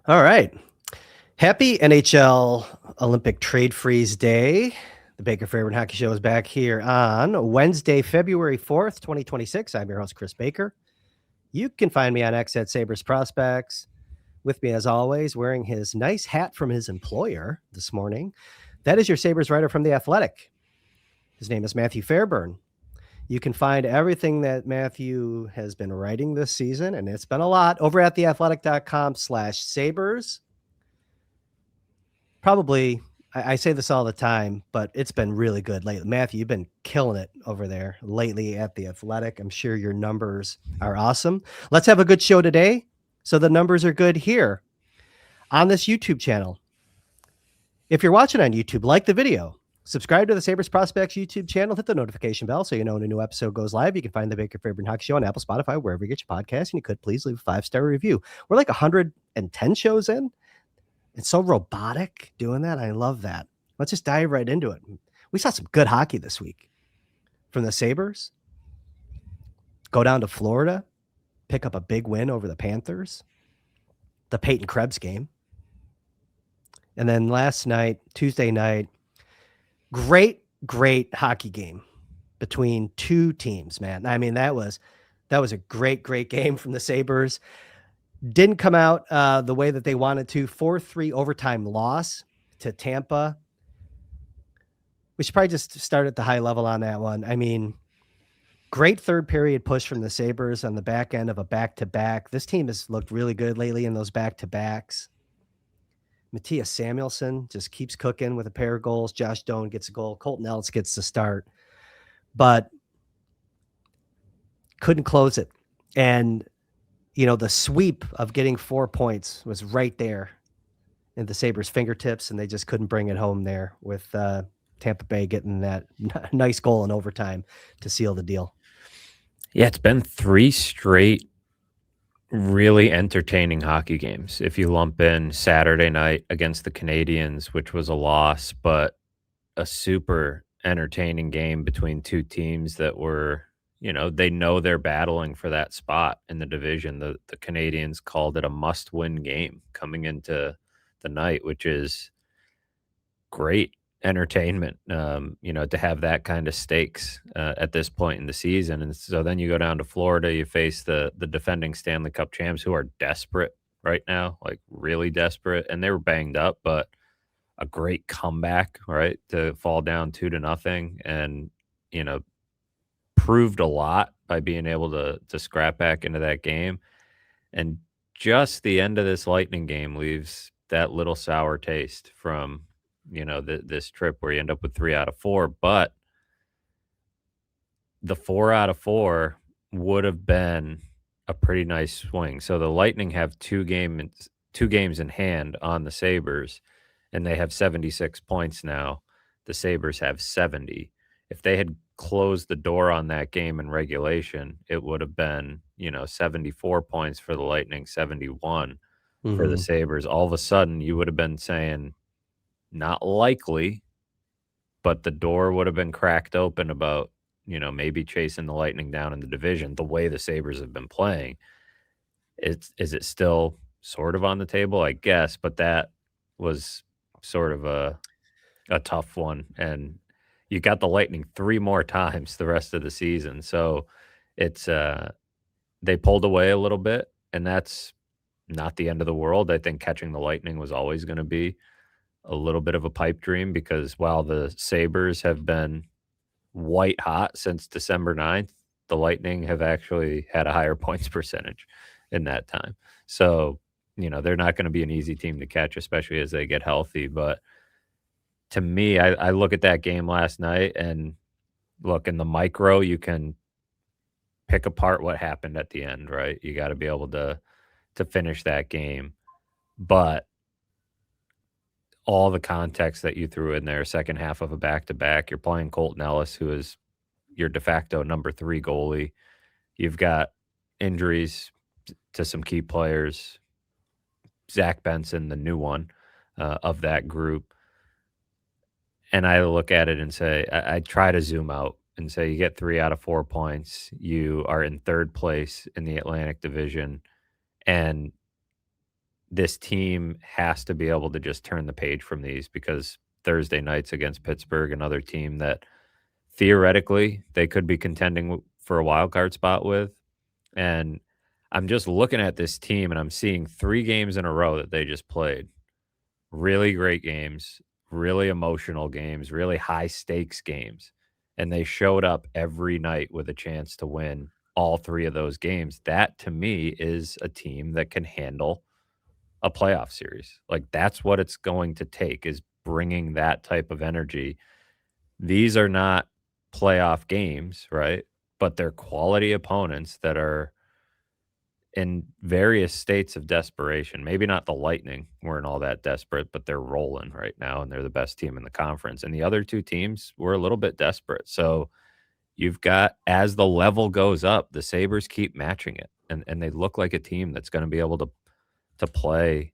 All right. Happy NHL Olympic Trade Freeze Day. The Baker Fairburn Hockey Show is back here on Wednesday, February 4th, 2026. I'm your host, Chris Baker. You can find me on X at Sabres Prospects. With me, as always, wearing his nice hat from his employer this morning. That is your Sabres writer from The Athletic. His name is Matthew Fairburn. You can find everything that Matthew has been writing this season, and it's been a lot, over at theathletic.com/Sabres. Probably, I say this all the time, but it's been really good lately. Matthew, you've been killing it over there lately at The Athletic. I'm sure your numbers are awesome. Let's have a good show today. So the numbers are good here on this YouTube channel. If you're watching on YouTube, like the video. Subscribe to the Sabres Prospects YouTube channel. Hit the notification bell so you know when a new episode goes live. You can find the Baker Fairburn Hockey Show on Apple, Spotify, wherever you get your podcasts. And you could please leave a 5-star review. We're like 110 shows in. It's so robotic doing that. I love that. Let's just dive right into it. We saw some good hockey this week from the Sabres. Go down to Florida, pick up a big win over the Panthers. The Peyton Krebs game. And then last night, Tuesday night, great hockey game between two teams, man. I mean, that was a great game from the Sabres. Didn't come out the way that they wanted to. 4-3 overtime loss to Tampa. We should probably just start at the high level on that one. I mean, great third period push from the Sabres on the back end of a back-to-back. This team has looked really good lately in those back-to-backs. Matthias Samuelsson just keeps cooking with a pair of goals. Josh Doan gets a goal. Colton Ellis gets the start. But couldn't close it. And, you know, the sweep of getting 4 points was right there in the Sabres' fingertips, and they just couldn't bring it home there with Tampa Bay getting that nice goal in overtime to seal the deal. Yeah, it's been 3 straight really entertaining hockey games. If you lump in Saturday night against the Canadiens, which was a loss, but a super entertaining game between two teams that were, they know they're battling for that spot in the division. The Canadiens called it a must-win game coming into the night, which is great entertainment, to have that kind of stakes at this point in the season. And so then you go down to Florida, you face the defending Stanley Cup champs who are desperate right now, like really desperate. And they were banged up, but a great comeback, right, to fall down 2-0 and, proved a lot by being able to scrap back into that game. And just the end of this Lightning game leaves that little sour taste from this trip where you end up with 3 out of 4, but the 4 out of 4 would have been a pretty nice swing. So the Lightning have two games in hand on the Sabres, and they have 76 points now. The Sabres have 70. If they had closed the door on that game in regulation, it would have been, 74 points for the Lightning, 71 for the Sabres. All of a sudden, you would have been saying, not likely, but the door would have been cracked open about, maybe chasing the Lightning down in the division the way the Sabres have been playing. Is it still sort of on the table? I guess, but that was sort of a tough one. And you got the Lightning 3 more times the rest of the season. So it's they pulled away a little bit, and that's not the end of the world. I think catching the Lightning was always going to be a little bit of a pipe dream, because while the Sabres have been white hot since December 9th, the Lightning have actually had a higher points percentage in that time. So, they're not going to be an easy team to catch, especially as they get healthy. But to me, I look at that game last night and look, in the micro, you can pick apart what happened at the end, right? You got to be able to finish that game. But all the context that you threw in there, second half of a back-to-back, you're playing Colton Ellis, who is your de facto number 3 goalie. You've got injuries to some key players. Zach Benson, the new one of that group. And I look at it and say, I try to zoom out and say, you get 3 out of 4 points. You are in 3rd place in the Atlantic Division. And this team has to be able to just turn the page from these because Thursday nights against Pittsburgh, another team that theoretically they could be contending for a wild card spot with. And I'm just looking at this team and I'm seeing 3 games in a row that they just played. Really great games, really emotional games, really high stakes games. And they showed up every night with a chance to win all 3 of those games. That to me is a team that can handle a playoff series. Like that's what it's going to take is bringing that type of energy. These are not playoff games, right? But they're quality opponents that are in various states of desperation. Maybe not the Lightning weren't all that desperate, but they're rolling right now and they're the best team in the conference. And the other 2 teams were a little bit desperate. So you've got as the level goes up, the Sabres keep matching it. And they look like a team that's going to be able to play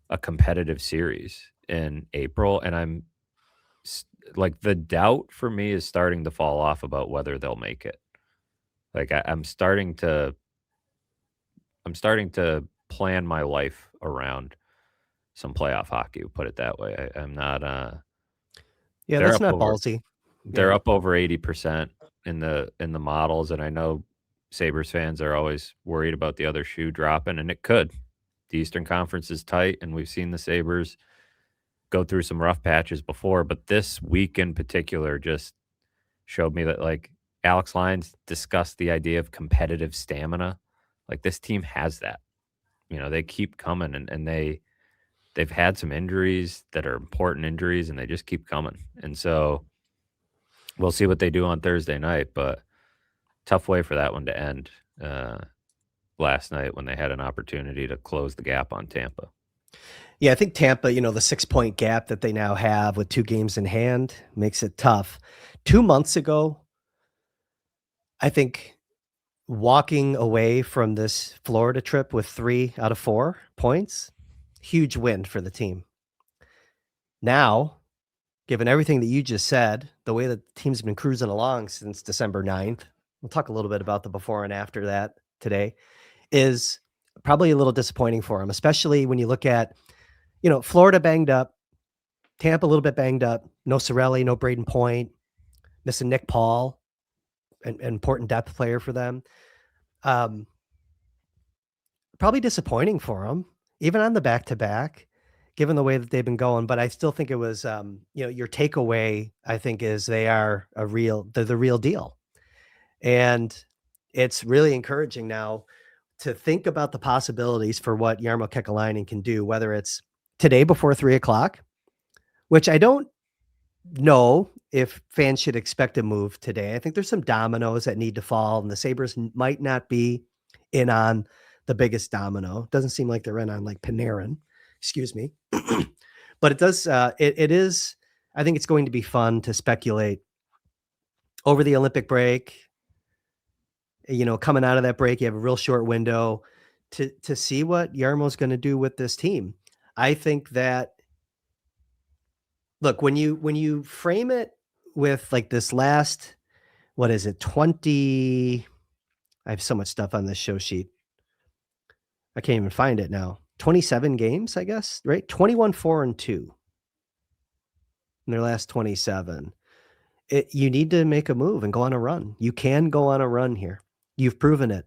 a competitive series in April. And like the doubt for me is starting to fall off about whether they'll make it. Like I'm starting to plan my life around some playoff hockey, we'll put it that way. I'm not Yeah, they're that's up not over ballsy. they're Yeah. up over 80% in the models, and I know Sabres fans are always worried about the other shoe dropping, and it could. The Eastern Conference is tight, and we've seen the Sabres go through some rough patches before, but this week in particular just showed me that, like, Alex Lyons discussed the idea of competitive stamina. Like, this team has that. You know, they keep coming and they've had some injuries that are important injuries and they just keep coming. And so we'll see what they do on Thursday night, but tough way for that one to end last night when they had an opportunity to close the gap on Tampa. Yeah, I think Tampa, the 6-point gap that they now have with 2 games in hand makes it tough. 2 months ago, I think walking away from this Florida trip with 3 out of 4 points, huge win for the team. Now, given everything that you just said, the way that the team's been cruising along since December 9th, we'll talk a little bit about the before and after that today, is probably a little disappointing for them, especially when you look at, Florida banged up, Tampa a little bit banged up, no Cirelli, no Braden Point, missing Nick Paul, an important depth player for them. Probably disappointing for them, even on the back-to-back, given the way that they've been going. But I still think it was, your takeaway, I think, is they're the real deal. And it's really encouraging now to think about the possibilities for what Jarmo Kekalainen can do, whether it's today before 3:00, which I don't know if fans should expect a move today. I think there's some dominoes that need to fall, and the Sabres might not be in on the biggest domino. Doesn't seem like they're in on like Panarin, excuse me. But it does, it is, I think it's going to be fun to speculate over the Olympic break. Coming out of that break, you have a real short window to see what Jarmo's going to do with this team. I think that, look, when you frame it with like this last, what is it, 20, I have so much stuff on this show sheet. I can't even find it now. 27 games, I guess, right? 21-4-2 in their last 27. You need to make a move and go on a run. You can go on a run here. You've proven it.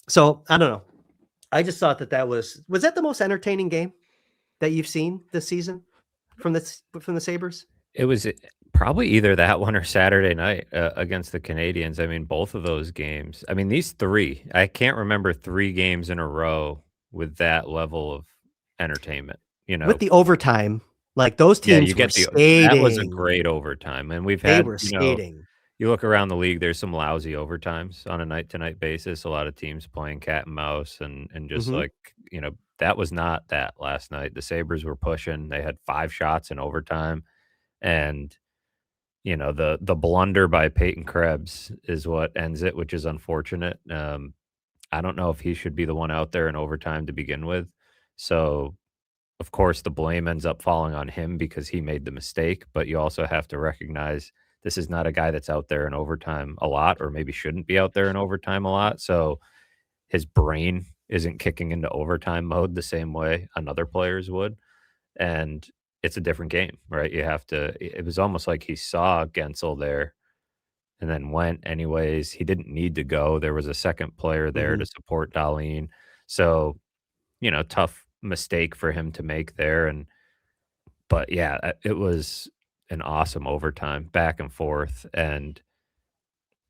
So I don't know. I just thought that was that the most entertaining game that you've seen this season from the Sabres? It was probably either that one or Saturday night against the Canadians. I mean, both of those games. I mean, these 3, I can't remember 3 games in a row with that level of entertainment, you With know. the overtime, like those Yeah, you teams were get that was a skating. great overtime. And we've They had, were skating. you look around the league, there's some lousy overtimes on a night to night basis. A lot of teams playing cat and mouse and just Mhm. like, that was not that last night. The Sabres were pushing. They had 5 shots in overtime. And the blunder by Peyton Krebs is what ends it, which is unfortunate. I don't know if he should be the one out there in overtime to begin with. So, of course, the blame ends up falling on him because he made the mistake. But you also have to recognize this is not a guy that's out there in overtime a lot, or maybe shouldn't be out there in overtime a lot. So his brain isn't kicking into overtime mode the same way another players would, and it's a different game, right? You have to it was almost like he saw Gensel there and then went anyways. He didn't need to go. There was a second player there Mhm. to support Darlene. So, tough mistake for him to make there, and but yeah, it was an awesome overtime, back and forth, and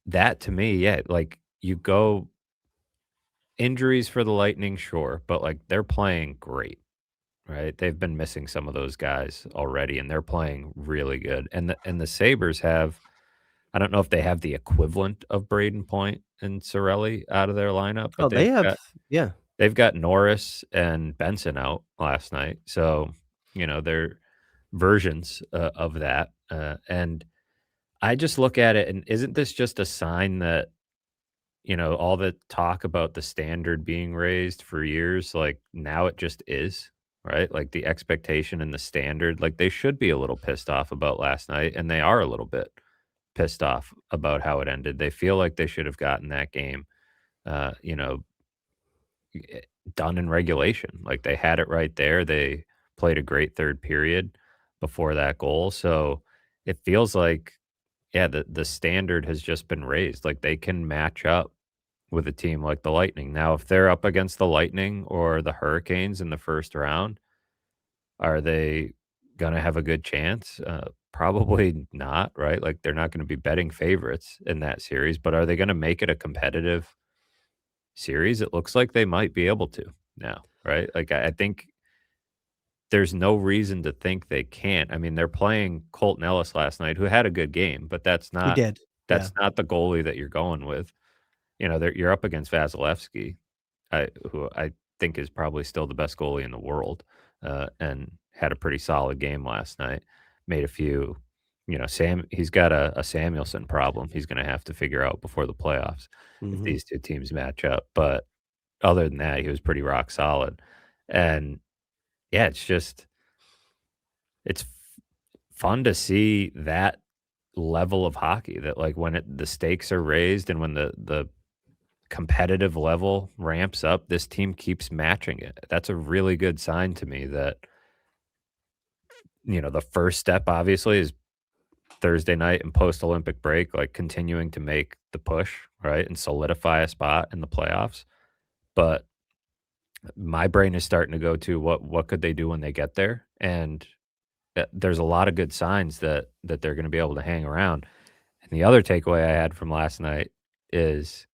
that to me, yeah, like, you go injuries for the Lightning, sure, but, like, they're playing great, right? They've been missing some of those guys already, and they're playing really good, and the Sabres have I don't know if they have the equivalent of Braden Point and Cirelli out of their lineup, Oh, but they have yeah. they've got Norris and Benson out last night, so, they're versions, of that, and I just look at it and isn't this just a sign that, all the talk about the standard being raised for years, like, now it just is, right? Like, the expectation and the standard, like, they should be a little pissed off about last night, and they are a little bit pissed off about how it ended. They feel like they should have gotten that game, uh, you know, eh, done in regulation. Like, they had it right there. They played a great 3rd period before that goal, so it feels like, yeah, the standard has just been raised. Like, they can match up with a team like the Lightning. Now, if they're up against the Lightning or the Hurricanes in the first round, are they gonna have a good chance? Probably not, right? Like, they're not gonna be betting favorites in that series, but are they gonna make it a competitive series? It looks like they might be able to now, right? Like, I think there's no reason to think they can't. I mean, they're playing Colton Ellis last night, who had a good game, but that's He not did. Yeah. that's not the goalie that you're going with. You're up against Vasilevsky, who I think is probably still the best goalie in the world, and had a pretty solid game last night. Made a few, he's got a Samuelson problem he's going to have to figure out before the playoffs if Mhm. these two teams match up. But other than that, he was pretty rock solid. And yeah, it's fun to see that level of hockey that like when the stakes are raised and when the competitive level ramps up, this team keeps matching it. That's a really good sign to me that, the first step obviously is Thursday night and post Olympic break, like continuing to make the push, right? And solidify a spot in the playoffs. But my brain is starting to go to what could they do when they get there? And there's a lot of good signs that they're going to be able to hang around. And the other takeaway I had from last night is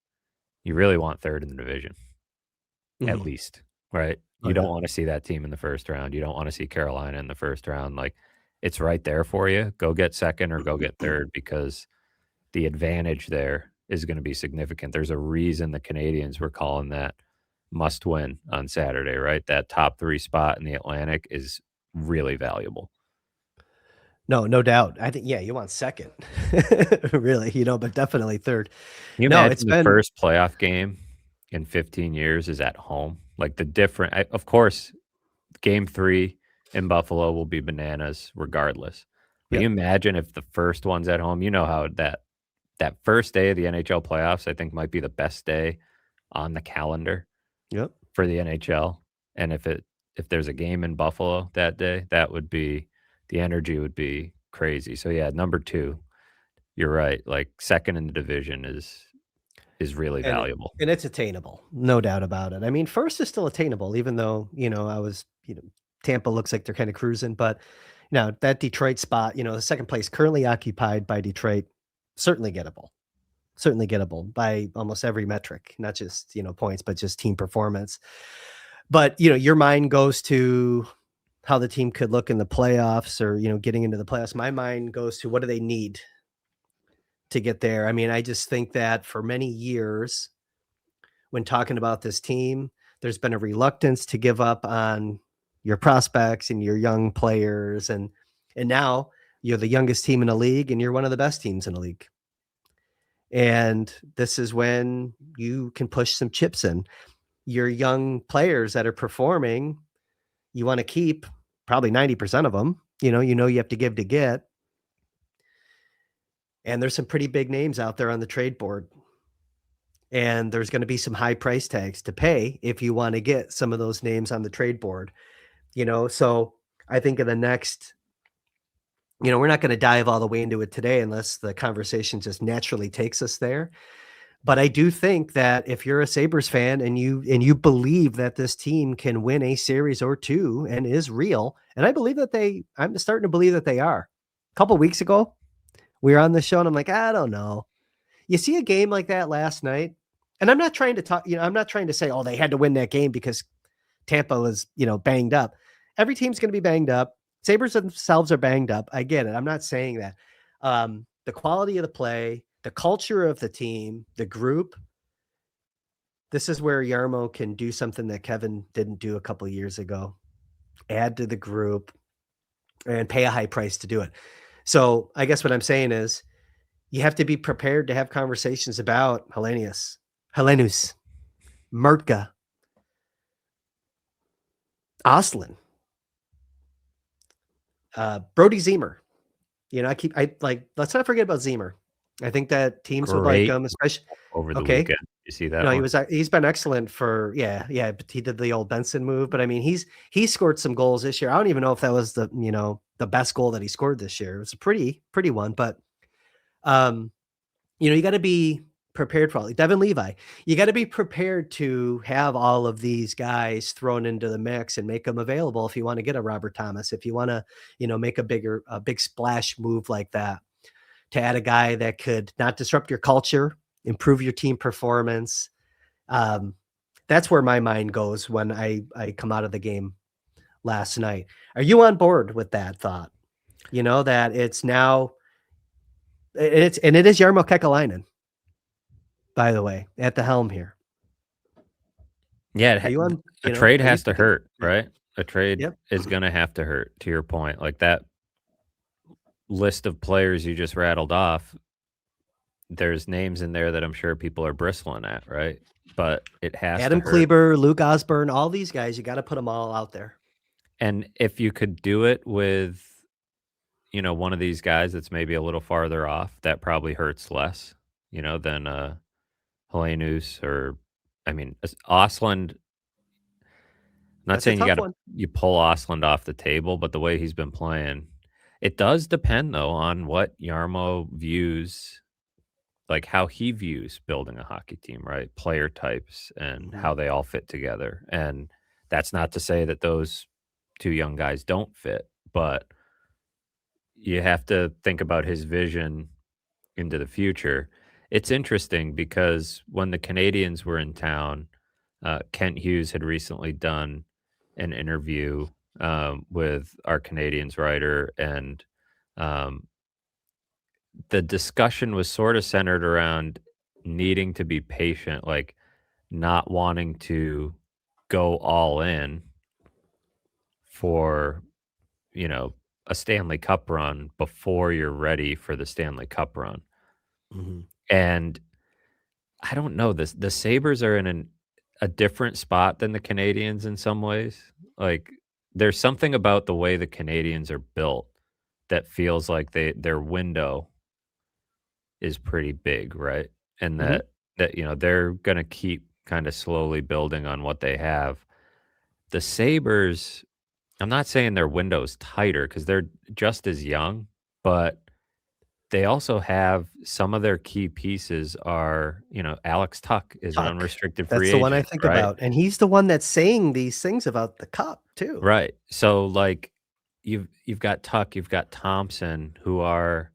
you really want third in the division. At Mhm. least, right? Oh, You don't yeah. wanna see that team in the first round. You don't wanna see Carolina in the first round, like, it's right there for you. Go get 2nd or go get 3rd because the advantage there is gonna be significant. There's a reason the Canadians were calling that must win on Saturday, right? That top 3 spot in the Atlantic is really valuable. No, no doubt. I think, yeah, you want 2nd. Really, but definitely 3rd. Can you No, it's imagine the been first playoff game in 15 years is at home? Like, the different of course, game 3 in Buffalo will be bananas regardless. But you yep, imagine if the first one's at home, you know how that first day of the NHL playoffs, I think, might be the best day on the calendar yep. for the NHL, and if there's a game in Buffalo that day, that would be the energy would be crazy. So, yeah, number 2, you're right, like, 2nd in the division is really And valuable. and it's attainable, no doubt about it. I mean, 1st is still attainable even though, I was, Tampa looks like they're kinda cruising, but, that Detroit spot, the 2nd place currently occupied by Detroit, certainly gettable. Certainly gettable by almost every metric, not just, points, but just team performance. But, your mind goes to how the team could look in the playoffs or, getting into the playoffs. My mind goes to what do they need to get there? I mean, I just think that for many years, when talking about this team, there's been a reluctance to give up on your prospects and your young players. And now you're the youngest team in the league and you're one of the best teams in the league. And this is when you can push some chips in. Your young players that are performing, you want to keep probably 90% of them. You have to give to get. And there's some pretty big names out there on the trade board. and there's going to be some high price tags to pay if you want to get some of those names on the trade board. So I think in the next, we're not going to dive all the way into it today unless the conversation just naturally takes us there. But I do think that if you're a Sabres fan and you believe that this team can win a series or two and is real, and I believe that I'm starting to believe that they are. A couple weeks ago, we were on the show and I'm like, I don't know. You see a game like that last night, and I'm not trying to talk, I'm not trying to say, oh, they had to win that game because Tampa was, banged up. Every team's going to be banged up. Sabres themselves are banged up. I get it. I'm not saying that. The quality of the play, the culture of the team, the group. This is where Yarmo can do something that Kevin didn't do a couple years ago. Add to the group and pay a high price to do it. So I guess what I'm saying is you have to be prepared to have conversations about Helenus, Mertka, Oslin, Brody Zemer. Let's not forget about Zemer. I think that teams would like Great him, especially. over the Okay. weekend. You see that No, one? he's been excellent for, yeah, but he did the old Benson move, but I mean, he scored some goals this year. I don't even know if that was the best goal that he scored this year. It was a pretty one, but you got to be prepared for all. Devin Levi. You got to be prepared to have all of these guys thrown into the mix and make them available if you want to get a Robert Thomas, if you want to, make a big splash move like that, to add a guy that could not disrupt your culture, improve your team performance. That's where my mind goes when I come out of the game last night. Are you on board with that thought? That it's now it is Jarmo Kekalainen, by the way, at the helm here. Yeah, Are you on? a trade Are you has to thinking? hurt, right? A trade Yep. is gonna have to hurt, to your point. Like, that list of players you just rattled off, there's names in there that I'm sure people are bristling at, right? But it has to Adam hurt. Kleber, Luke Osborne, all these guys, you got to put them all out there. And if you could do it with, one of these guys that's maybe a little farther off, that probably hurts less, than Helenus or, I mean, Osland. Not That's a saying tough one. you pull Osland off the table, but the way he's been playing, it does depend though on what Yarmo views, like how he views building a hockey team, right? Player types and Mhm. how they all fit together. And that's not to say that those two young guys don't fit, but you have to think about his vision into the future. It's interesting because when the Canadians were in town, Kent Hughes had recently done an interview with our Canadians writer, and um, the discussion was sort of centered around needing to be patient, like not wanting to go all in for, you know, a Stanley Cup run before you're ready for the Stanley Cup run. Mhm. And I don't know, the Sabres are in a different spot than the Canadians in some ways. Like, there's something about the way the Canadians are built that feels like their window is pretty big, right? And Mhm. they're gonna keep kinda slowly building on what they have. The Sabres, I'm not saying their window's tighter because 'cause they're just as young, but they also have some of their key pieces are, Alex Tuck is an Tuck. unrestricted free That's the one I agent, think right? about, and he's the one that's saying these things about the cup too. Right. So, like, you've got Tuck, you've got Thompson, who are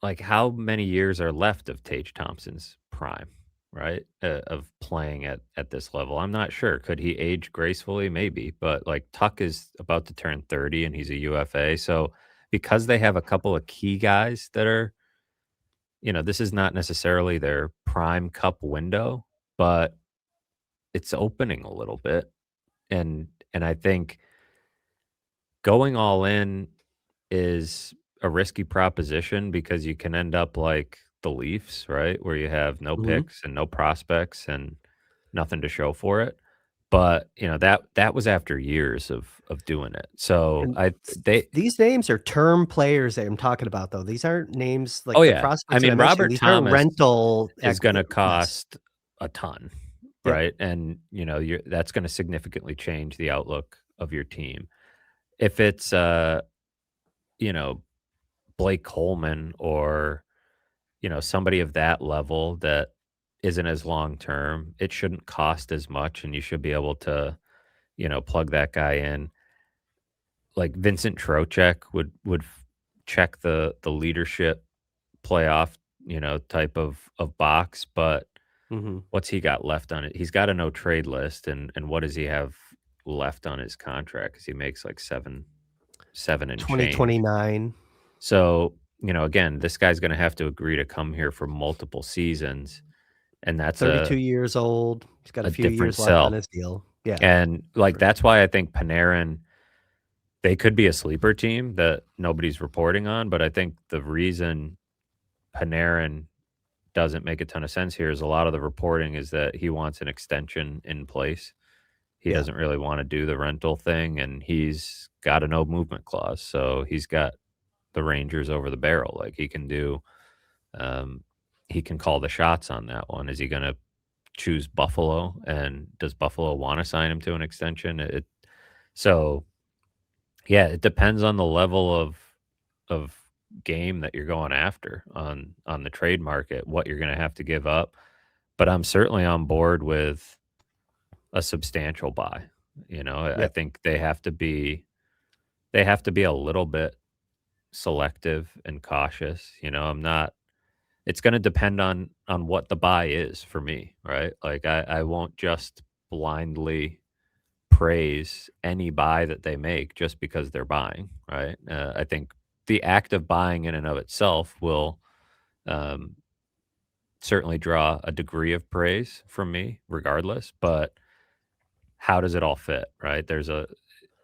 like, how many years are left of Tage Thompson's prime, right? Of playing at this level. I'm not sure. Could he age gracefully? Maybe. But like, Tuck is about to turn 30 and he's a UFA. So because they have a couple of key guys that are, this is not necessarily their prime cup window, but it's opening a little bit. And I think going all in is a risky proposition because you can end up like the Leafs, right? Where you have no Mhm. picks and no prospects and nothing to show for it. but that was after years of doing it. So And they these names are term players that I'm talking about, though. These aren't names oh like the yeah, I prospects that mean I'm mentioning. Robert These aren't Thomas rental is going to yes. cost a ton, Yep. right? And that's going to significantly change the outlook of your team. If it's you know Blake Coleman or somebody of that level that isn't as long term, it shouldn't cost as much, and you should be able to plug that guy in. Like Vincent Trocheck would check the leadership playoff type of box, but Mhm. what's he got left on it? He's got a no trade list, and what does he have left on his contract? Because he makes like seven and change. 2029, So again, this guy's going to have to agree to come here for multiple seasons, and that's 32 years old. He's got a a few different years left on sell. his deal. Yeah. And like For that's why I think Panarin, they could be a sleeper team that nobody's reporting on, but I think the reason Panarin doesn't make a ton of sense here is a lot of the reporting is that he wants an extension in place. He yeah. doesn't really want to do the rental thing, and he's got a no movement clause. So he's got the Rangers over the barrel. Like um, he can call the shots on that one. Is he going to choose Buffalo? And does Buffalo want to sign him to an extension? So yeah, it depends on the level of game that you're going after on the trade market, what you're going to have to give up. But I'm certainly on board with a substantial buy. I Yep. think they have to be a little bit selective and cautious. I'm not. It's going to depend on what the buy is for me, right? Like I won't just blindly praise any buy that they make just because they're buying, right? I think the act of buying in and of itself will um, certainly draw a degree of praise from me, regardless. But how does it all fit, right?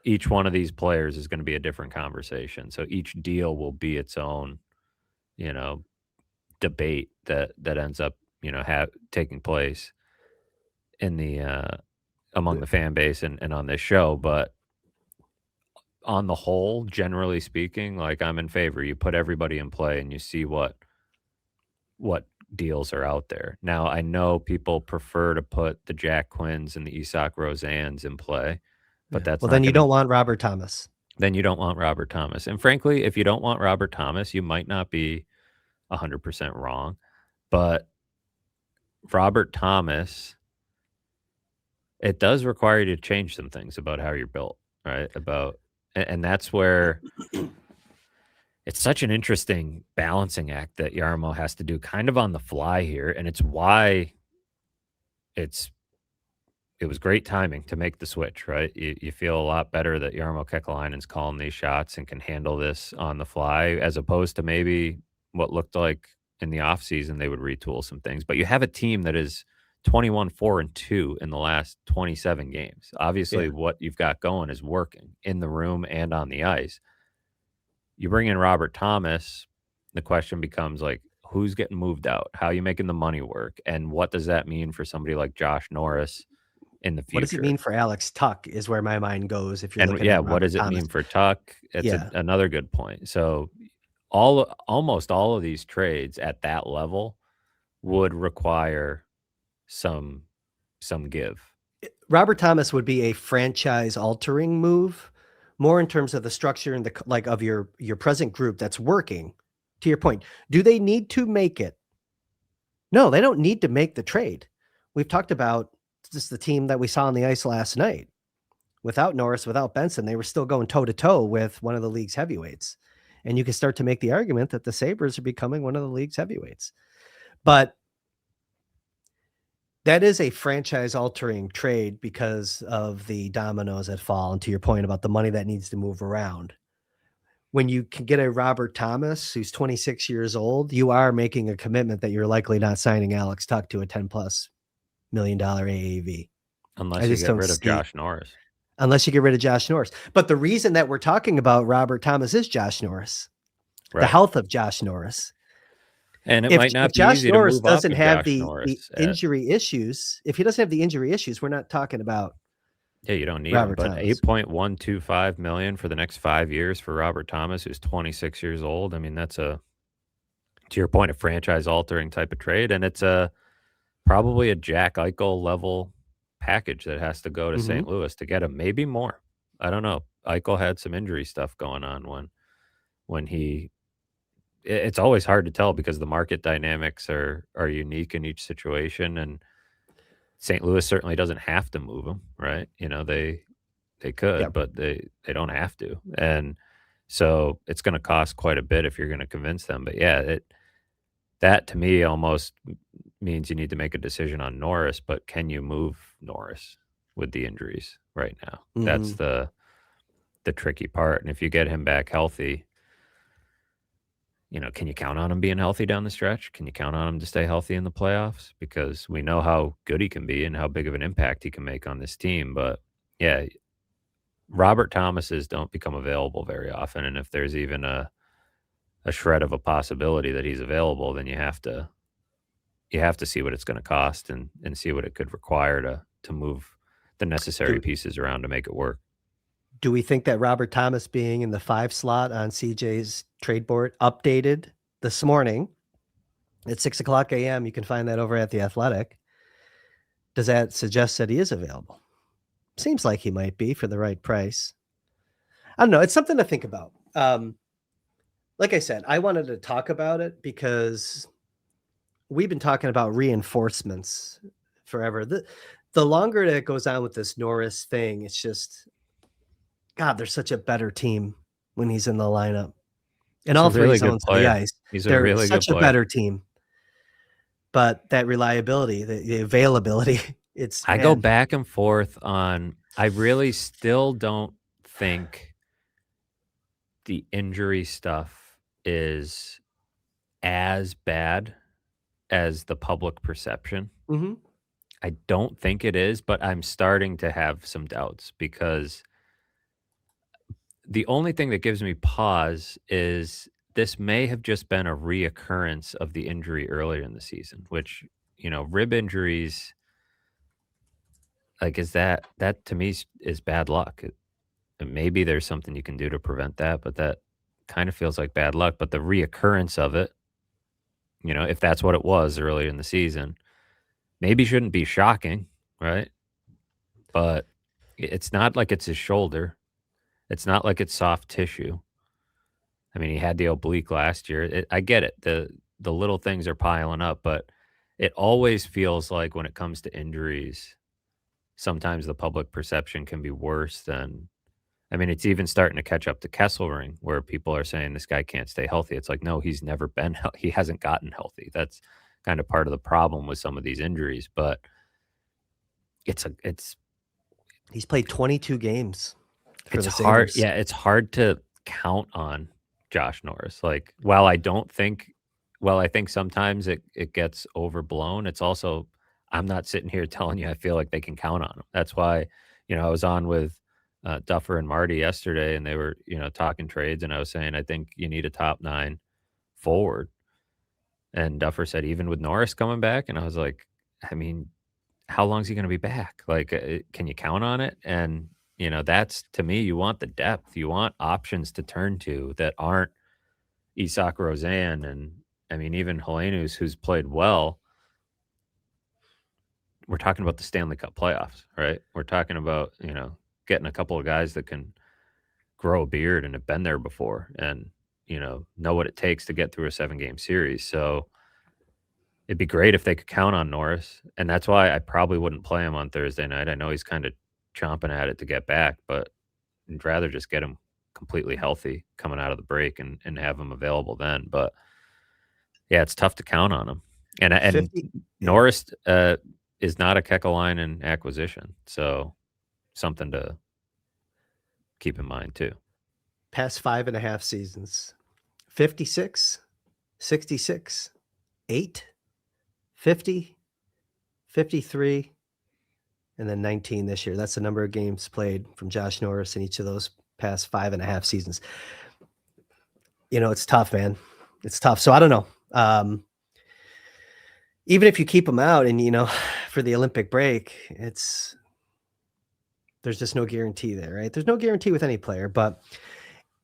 Each one of these players is going to be a different conversation. So each deal will be its own, you know, debate that ends up, taking place in the among the fan base and on this show. But on the whole, generally speaking, like I'm in favor. You put everybody in play and you see what deals are out there. Now I know people prefer to put the Jack Quinns and the Isak Roseannes in play, but Yeah. that's Well, not then you going to. don't want Robert Thomas. Then you don't want Robert Thomas. And frankly, if you don't want Robert Thomas, you might not be 100% wrong. But Robert Thomas, it does require you to change some things about how you're built, right? And that's where it's such an interesting balancing act that Yarmo has to do kind of on the fly here. And it's why it's it was great timing to make the switch, right? You feel a lot better that Jarmo Kekalainen's calling these shots and can handle this on the fly, as opposed to maybe what looked like in the offseason they would retool some things. But you have a team that is 21-4-2 in the last 27 games. Obviously, Yeah. what you've got going is working in the room and on the ice. You bring in Robert Thomas, the question becomes like, who's getting moved out? How are you making the money work? And what does that mean for somebody like Josh Norris in the What does it future? mean for Alex Tuck is where my mind goes if you're And looking yeah, at what Robert does it Thomas. mean for Tuck? It's Yeah. another good point. So almost all of these trades at that level would require some give. Robert Thomas would be a franchise altering move, more in terms of the structure and like of your present group that's working. To your point, do they need to make it? No, they don't need to make the trade. We've talked about just the team that we saw on the ice last night. Without Norris, without Benson, they were still going toe to toe with one of the league's heavyweights. And you can start to make the argument that the Sabres are becoming one of the league's heavyweights. But that is a franchise altering trade because of the dominoes that fall. And to your point about the money that needs to move around. When you can get a Robert Thomas who's 26 years old, you are making a commitment that you're likely not signing Alex Tuck to a $10+ million AAV. I Unless you just get don't rid of see, Josh Norris. unless you get rid of Josh Norris. But the reason that we're talking about Robert Thomas is Josh Norris, the Right. health of Josh Norris. And it If might if not be Josh easy to Norris move off doesn't of have Josh the Norris. injury issues, if he doesn't have the injury issues, we're not talking about Yeah, you don't need him, Robert but Thomas. 8.125 million for the next 5 years for Robert Thomas, who's 26 years old. I mean, that's to your point, a franchise altering type of trade, and it's probably a Jack Eichel level package that has to go to Hmm. St. Louis to get him, maybe more. I don't know. Eichel had some injury stuff going on when it's always hard to tell because the market dynamics are unique in each situation, and St. Louis certainly doesn't have to move him, right? They Yeah. could, but they don't have to, and so it's gonna cost quite a bit if you're gonna convince them, but yeah, that to me almost means you need to make a decision on Norris, but can you move Norris with the injuries right now? That's Hmm. the tricky part, and if you get him back healthy, can you count on him being healthy down the stretch? Can you count on him to stay healthy in the playoffs? Because we know how good he can be and how big of an impact he can make on this team, but yeah, Robert Thomases don't become available very often, and if there's even a shred of a possibility that he's available, then you have to see what it's gonna cost and see what it could require to move the necessary Do pieces around to make it work. do we think that Robert Thomas being in the 5 slot on CJ's trade board updated this morning at 6:00 AM? You can find that over at The Athletic. Does that suggest that he is available? Seems like he might be for the right price. I don't know. It's something to think about. Like I said, I wanted to talk about it because we've been talking about reinforcements forever. The longer that it goes on with this Norris thing, it's just God, they're such a better team when he's in the lineup. In He's a all 3 really good zones of the player. ice. He's a They're really good such a player. better team. But that reliability, the availability, it's I go man. back and forth on I really still don't think the injury stuff is as bad as the public perception. Mhm. I don't think it is, but I'm starting to have some doubts because the only thing that gives me pause is this may have just been a reoccurrence of the injury earlier in the season, which, rib injuries, like, that to me is bad luck. Maybe there's something you can do to prevent that, but that kind of feels like bad luck. But the reoccurrence of it, if that's what it was earlier in the season, maybe shouldn't be shocking, right? But it's not like it's his shoulder. It's not like it's soft tissue. I mean, he had the oblique last year. I get it. The little things are piling up, but it always feels like when it comes to injuries, sometimes the public perception can be worse than. I mean, it's even starting to catch up to Kesselring, where people are saying this guy can't stay healthy. It's like, no, he's never been. He hasn't gotten healthy. That's kind of part of the problem with some of these injuries. But it's He's played 22 games for It's the hard, Sabres. yeah, it's hard to count on Josh Norris. Like, while I think sometimes it gets overblown, it's also I'm not sitting here telling you I feel like they can count on him. That's why, I was on with Duffer and Marty yesterday, and they were, talking trades, and I was saying I think you need a top 9 forward, and Duffer said even with Norris coming back, and I was like, I mean, how long is he gonna be back? Like, can you count on it? And, that's to me, you want the depth. You want options to turn to that aren't Isak Rozan and, I mean, even Helenus, who's played well. We're talking about the Stanley Cup playoffs, right? We're talking about, getting a couple of guys that can grow a beard and have been there before and, know what it takes to get through a 7-game series. So it'd be great if they could count on Norris, and that's why I probably wouldn't play him on Thursday night. I know he's kinda chomping at it to get back, but I'd rather just get him completely healthy coming out of the break and have him available then, but, yeah, it's tough to count on him. And 50, yeah, Norris, is not a Kekalainen acquisition, so something to keep in mind too. past 5.5 seasons. 56, 66, 8, 50, 53, and then 19 this year. That's the number of games played from Josh Norris in each of those past 5.5 seasons. It's tough, man. It's tough. So I don't know. Even if you keep him out and, for the Olympic break, it's There's just no guarantee there, right? There's no guarantee with any player, but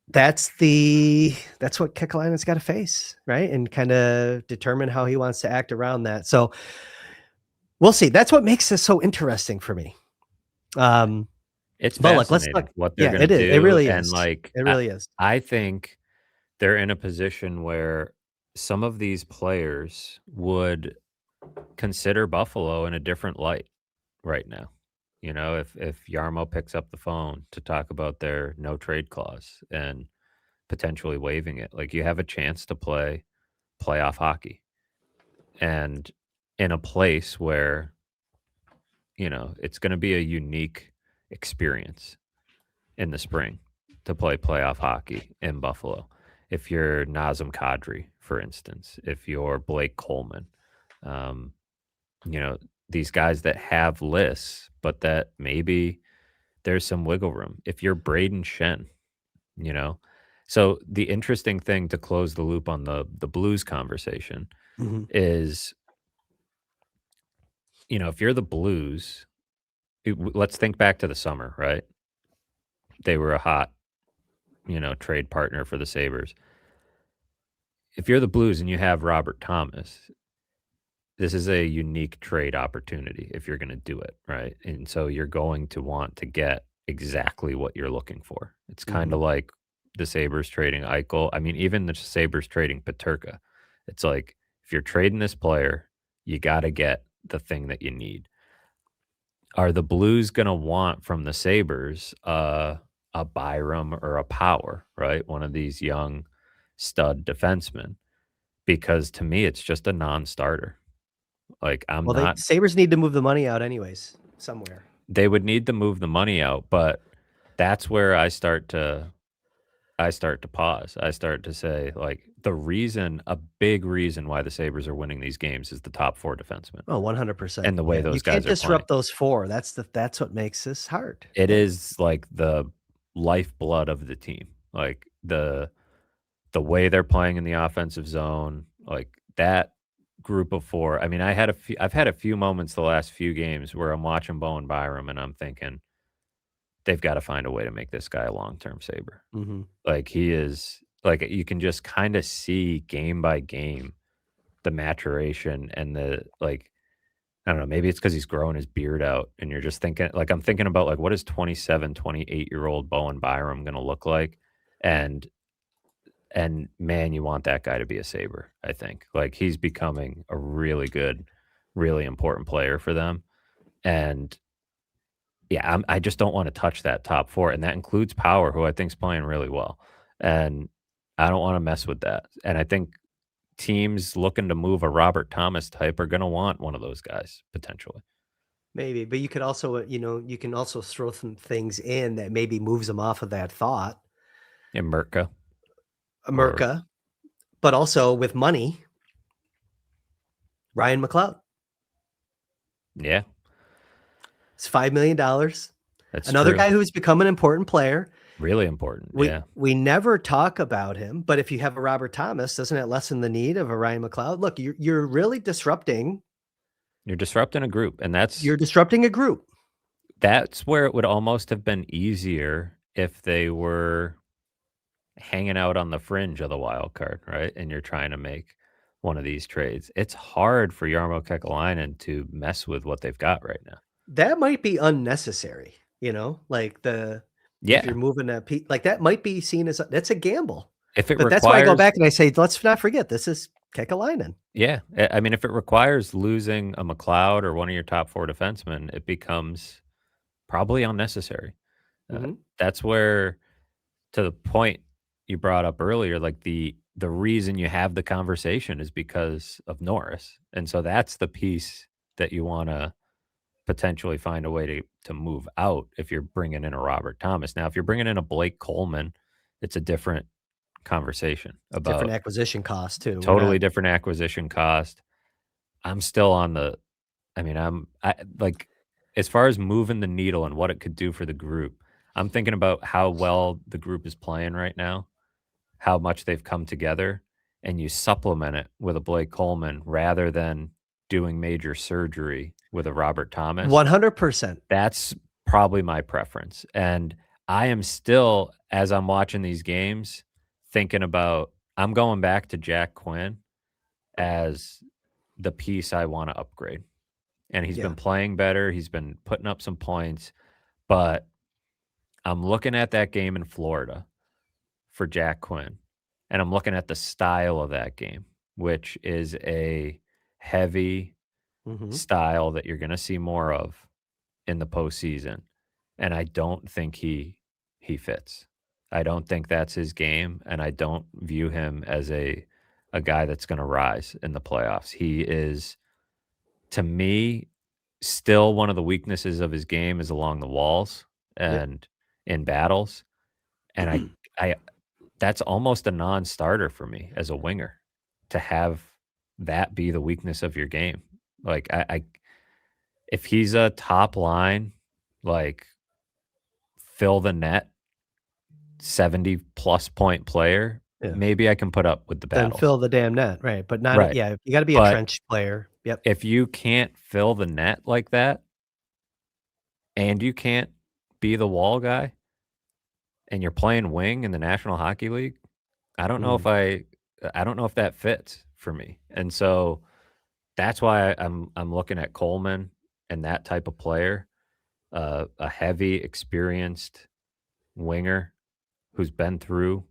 that's what Kekalainen's got to face, right? And kind of determine how he wants to act around that. So we'll see. That's what makes this so interesting for me. It's But look, let's fascinating talk. what they're Yeah, gonna it is. It do, really and, is. like, It really is. I think they're in a position where some of these players would consider Buffalo in a different light right now. You know, if Yarmo picks up the phone to talk about their no trade clause and potentially waiving it, like, you have a chance to play playoff hockey, and in a place where, it's gonna be a unique experience in the spring to play playoff hockey in Buffalo. If you're Nazem Kadri, for instance, if you're Blake Coleman, um, you know, these guys that have lists, but that maybe there's some wiggle room. If you're Braden Shen, you know. So the interesting thing to close the loop on the Blues conversation Mhm. is, if you're the Blues, let's think back to the summer, right? They were a hot, trade partner for the Sabres. If you're the Blues and you have Robert Thomas, this is a unique trade opportunity if you're going to do it, right? And so you're going to want to get exactly what you're looking for. It's kind Mhm. of like the Sabres trading Eichel. I mean, even the Sabres trading Paterka. It's like if you're trading this player, you got to get the thing that you need. Are the Blues going to want from the Sabres a Byram or a Power, right? One of these young stud defensemen, because to me, it's just a non-starter. Like, I'm Well, they not Sabres need to move the money out anyways somewhere. they would need to move the money out, but that's where I start to pause. I start to say, like, a big reason why the Sabres are winning these games is the top 4 defensemen Oh, 100%. and the way Yeah, you those can't guys are playing. disrupt those 4. That's what makes this hard. It Yeah. is like the lifeblood of the team. Like, the way they're playing in the offensive zone, like, that group of 4. I mean, I've had a few moments the last few games where I'm watching Bowen Byram and I'm thinking, they've gotta find a way to make this guy a long-term Sabre. Mhm. Like, he is like, you can just kinda see game by game the maturation and I don't know, maybe it's because he's growing his beard out and you're just thinking, like, I'm thinking about, like, what is 27, 28-year-old Bowen Byram gonna look like? And man, you want that guy to be a Sabre, I think. Like, he's becoming a really good, really important player for them, and yeah, I just don't wanna touch that top 4, and that includes Power, who I think is playing really well, and I don't wanna mess with that, and I think teams looking to move a Robert Thomas type are gonna want one of those guys, potentially. Maybe, but you could also, you can also throw some things in that maybe moves them off of that thought. In Merca or America, but also with money, Ryan McLeod. yeah, It's $5 million. that's Another true. guy who's become an important player. Really important, We yeah. we never talk about him, but if you have a Robert Thomas, doesn't it lessen the need of a Ryan McLeod? Look, you're really disrupting. You're disrupting a group, and You're disrupting a group. that's where it would almost have been easier if they were hanging out on the fringe of the wild card, right? And you're trying to make one of these trades. It's hard for Jarmo Kekalainen to mess with what they've got right now. That might be unnecessary, like if you're Yeah, moving like that might be seen as that's a gamble. if it But that's why I go requires back and I say, let's not forget this is Kekalainen. yeah, I mean, if it requires losing a McLeod or one of your top 4 defensemen, it becomes probably unnecessary. Uh, Mhm. that's where, to the point you brought up earlier, like, the reason you have the conversation is because of Norris, and so that's the piece that you wanna potentially find a way to move out if you're bringing in a Robert Thomas. Now, if you're bringing in a Blake Coleman, it's a different conversation Different about acquisition cost too. We're totally not different acquisition cost. I'm still on the I mean, like, as far as moving the needle and what it could do for the group, I'm thinking about how well the group is playing right now, how much they've come together, and you supplement it with a Blake Coleman rather than doing major surgery with a Robert Thomas. 100%. That's probably my preference. And I am still, as I'm watching these games, thinking about I'm going back to Jack Quinn as the piece I want to upgrade. And he's Yeah. been playing better. He's been putting up some points, but I'm looking at that game in Florida for Jack Quinn, and I'm looking at the style of that game, which is a heavy Mhm. style that you're going to see more of in the postseason, and I don't think he fits. I don't think that's his game, and I don't view him as a guy that's going to rise in the playoffs. He is, to me, still one of the weaknesses of his game is along the walls Yep. and in battles, and I that's almost a non-starter for me as a winger to have that be the weakness of your game. Like I if he's a top line, like fill the net 70 plus point player, Yeah. maybe I can put up with the Then battles. fill the damn net, right, but not Right. yeah, you gotta be a But trench player. Yep. if you can't fill the net like that and you can't be the wall guy and you're playing wing in the National Hockey League, I don't know Mhm. if I don't know if that fits for me. And so that's why I'm looking at Coleman and that type of player, a heavy, experienced winger who's been through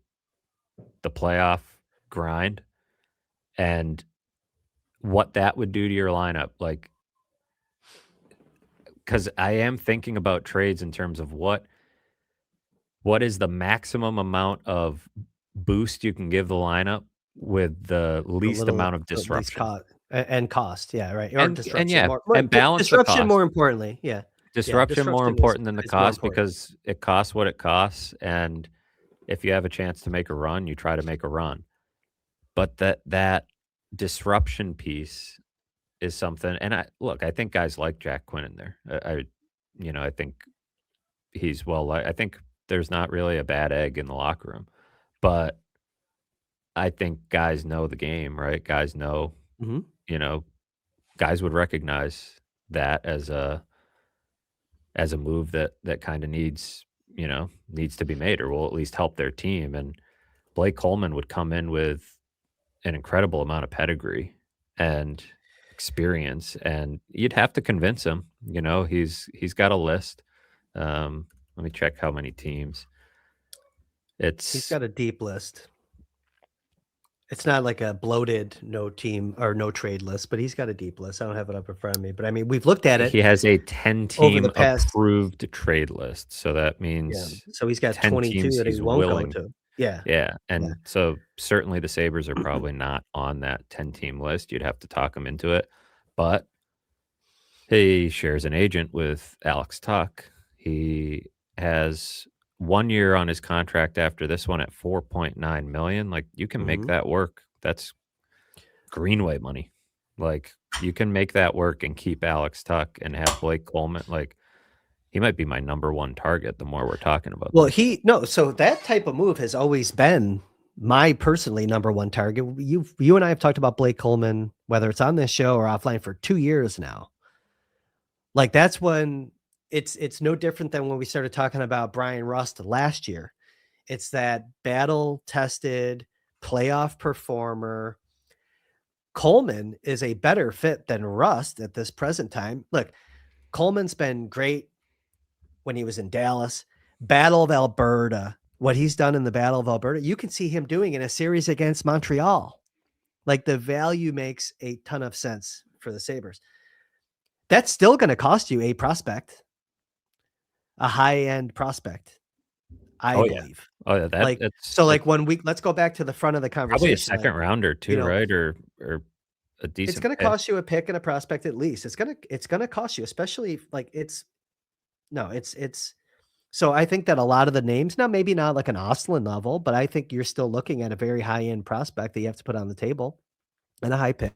the playoff grind and what that would do to your lineup. Like, because I am thinking about trades in terms of what is the maximum amount of boost you can give the lineup with the A least little amount of at least disruption. and cost, yeah, right, or And disruption yeah, more and balance the disruption cost. more importantly, yeah. Yeah, Disruption more disruption important than the is more cost important. because it costs what it costs, and if you have a chance to make a run, you try to make a run. But that disruption piece is something, and I think guys like Jack Quinn in there. I think he's I think there's not really a bad egg in the locker room, but I think guys know the game, right? Guys know, Mhm. you know, guys would recognize that as a move that kind of needs to be made or will at least help their team. And Blake Coleman would come in with an incredible amount of pedigree and experience, and you'd have to convince him. He's got a list. Let me check how many teams. He's It's got a deep list. It's not like a bloated no team or no trade list, but he's got a deep list. I don't have it up in front of me, but I mean, we've looked at he it has a 10 over the team past approved trade list, so that yeah, means so he's got 10 22 teams that he he's won't go willing. to. Yeah, Yeah, yeah. and so certainly the Sabres are probably not on that 10-team list. You'd have to talk him into it, but he shares an agent with Alex Tuck. He has 1 year on his contract after this one at 4.9 million. Like, you can make Mhm. that work. That's Greenway money. Like, you can make that work and keep Alex Tuck and have Blake Coleman. Like, he might be my number 1 target the more we're talking about Well, this. he no, so that type of move has always been my personally number 1 target. You and I have talked about Blake Coleman, whether it's on this show or offline for 2 years now. Like, that's when it's no different than when we started talking about Brian Rust last year. It's that battle-tested playoff performer. Coleman is a better fit than Rust at this present time. Look, Coleman's been great when he was in Dallas. Battle of Alberta, what he's done in the Battle of Alberta, you can see him doing in a series against Montreal. Like, the value makes a ton of sense for the Sabres. That's still going to cost you a prospect, a high-end prospect, I Oh, yeah. believe. Oh, yeah, Like, that's so it's like when we let's go back to the front of the probably a conversation. Like, second rounder you too, know, right? Or a it's decent going to pick. cost you a pick and a prospect at least. It's going to cost you, especially like it's no, it's so I think that a lot of the names now, maybe not like an Ostlund level, but I think you're still looking at a very high end prospect that you have to put on the table and a high pick,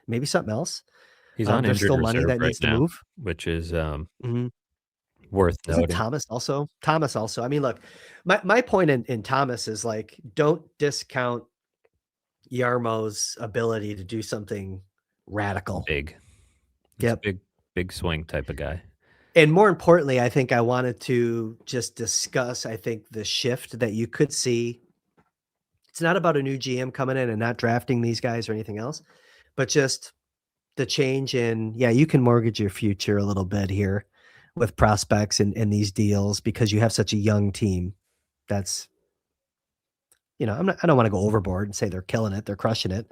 maybe something else. He's on There's injured still money reserve that right needs to now, move. which is, Mhm. worth Isn't noting. Thomas also? Thomas also. I mean, look, my point in Thomas is like, don't discount Yarmo's ability to do something radical. Big. He's a Yep. big swing type of guy. And more importantly, I think I wanted to just discuss, I think, the shift that you could see. It's not about a new GM coming in and not drafting these guys or anything else, but just the change in, yeah, you can mortgage your future a little bit here with prospects and these deals because you have such a young team. That's, I don't want to go overboard and say they're killing it, they're crushing it,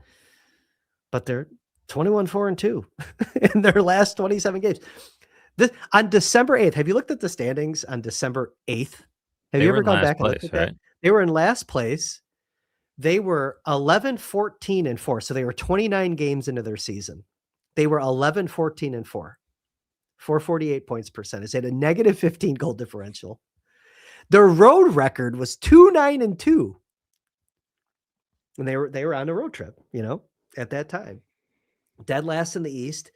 but they're 21-4-2 in their last 27 games. On December 8th, have you looked at the standings on December 8th? Have They you were ever in gone last back and looked place, at that? right? They were in last place. They were 11-14-4. So they were 29 games into their season. They were 11-14-4. 448 points percentage. They had a negative 15 goal differential. Their road record was 2-9-2. And they were on a road trip, at that time. Dead last in the East.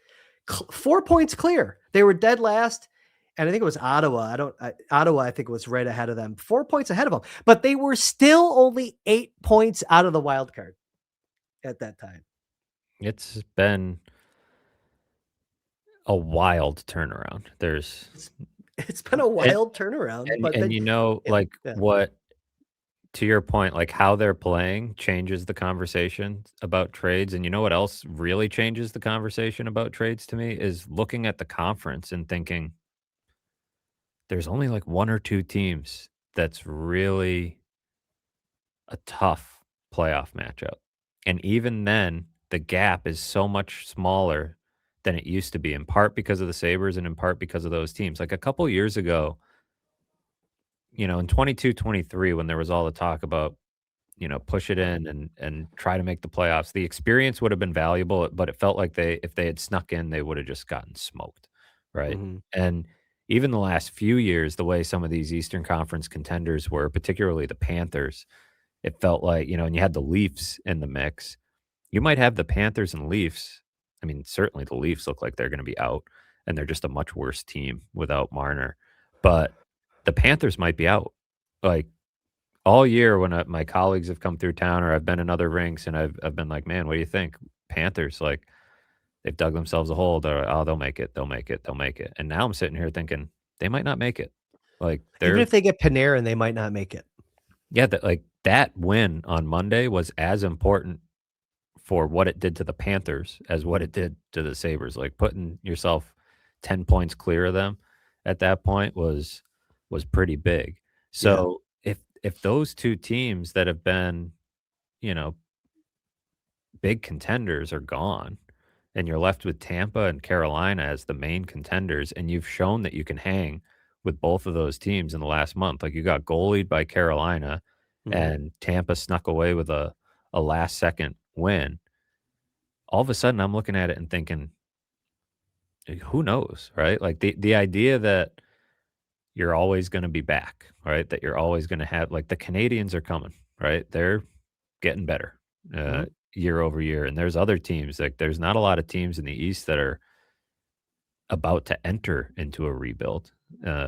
4 points clear. They were dead last. And I think it was Ottawa. Ottawa, I think, was right ahead of them, 4 points ahead of them. But they were still only 8 points out of the wild card at that time. It's been a wild turnaround. There's It's been a and wild turnaround, but and then, you know, yeah, like, yeah. what to your point, like, how they're playing changes the conversation about trades, and you know what else really changes the conversation about trades to me is looking at the conference and thinking, there's only, like, 1 or 2 teams that's really a tough playoff matchup, and even then, the gap is so much smaller than it used to be, in part because of the Sabres and in part because of those teams. Like, a couple years ago, in 22, 23, when there was all the talk about, push it in and try to make the playoffs, the experience would have been valuable, but it felt like if they had snuck in, they would have just gotten smoked, right? Mhm, And even the last few years, the way some of these Eastern Conference contenders were, particularly the Panthers, it felt like, and you had the Leafs in the mix. You might have the Panthers and Leafs. I mean, certainly the Leafs look like they're going to be out, and they're just a much worse team without Marner. But the Panthers might be out. Like, all year when my colleagues have come through town or I've been in other rinks and I've been like, "Man, what do you think? Panthers, like, they've dug themselves a hole. Oh, they'll make it. They'll make it. They'll make it." And now I'm sitting here thinking they might not make it. Like, even they're if they get Panarin, they might not make it. yeah, that win on Monday was as important for what it did to the Panthers as what it did to the Sabres. Like, putting yourself 10 points clear of them at that point was pretty big. Yeah, So, if those 2 teams that have been, you know, big contenders are gone, and you're left with Tampa and Carolina as the main contenders, and you've shown that you can hang with both of those teams in the last month. Like, you got goalied by Carolina, mhm. and Tampa snuck away with a last second win. All of a sudden, I'm looking at it and thinking, who knows, right? Like, the idea that you're always going to be back, right? That you're always going to have, like, the Canadians are coming, right? They're getting better uh, Mhm. year over year, and there's other teams. Like, there's not a lot of teams in the East that are about to enter into a rebuild.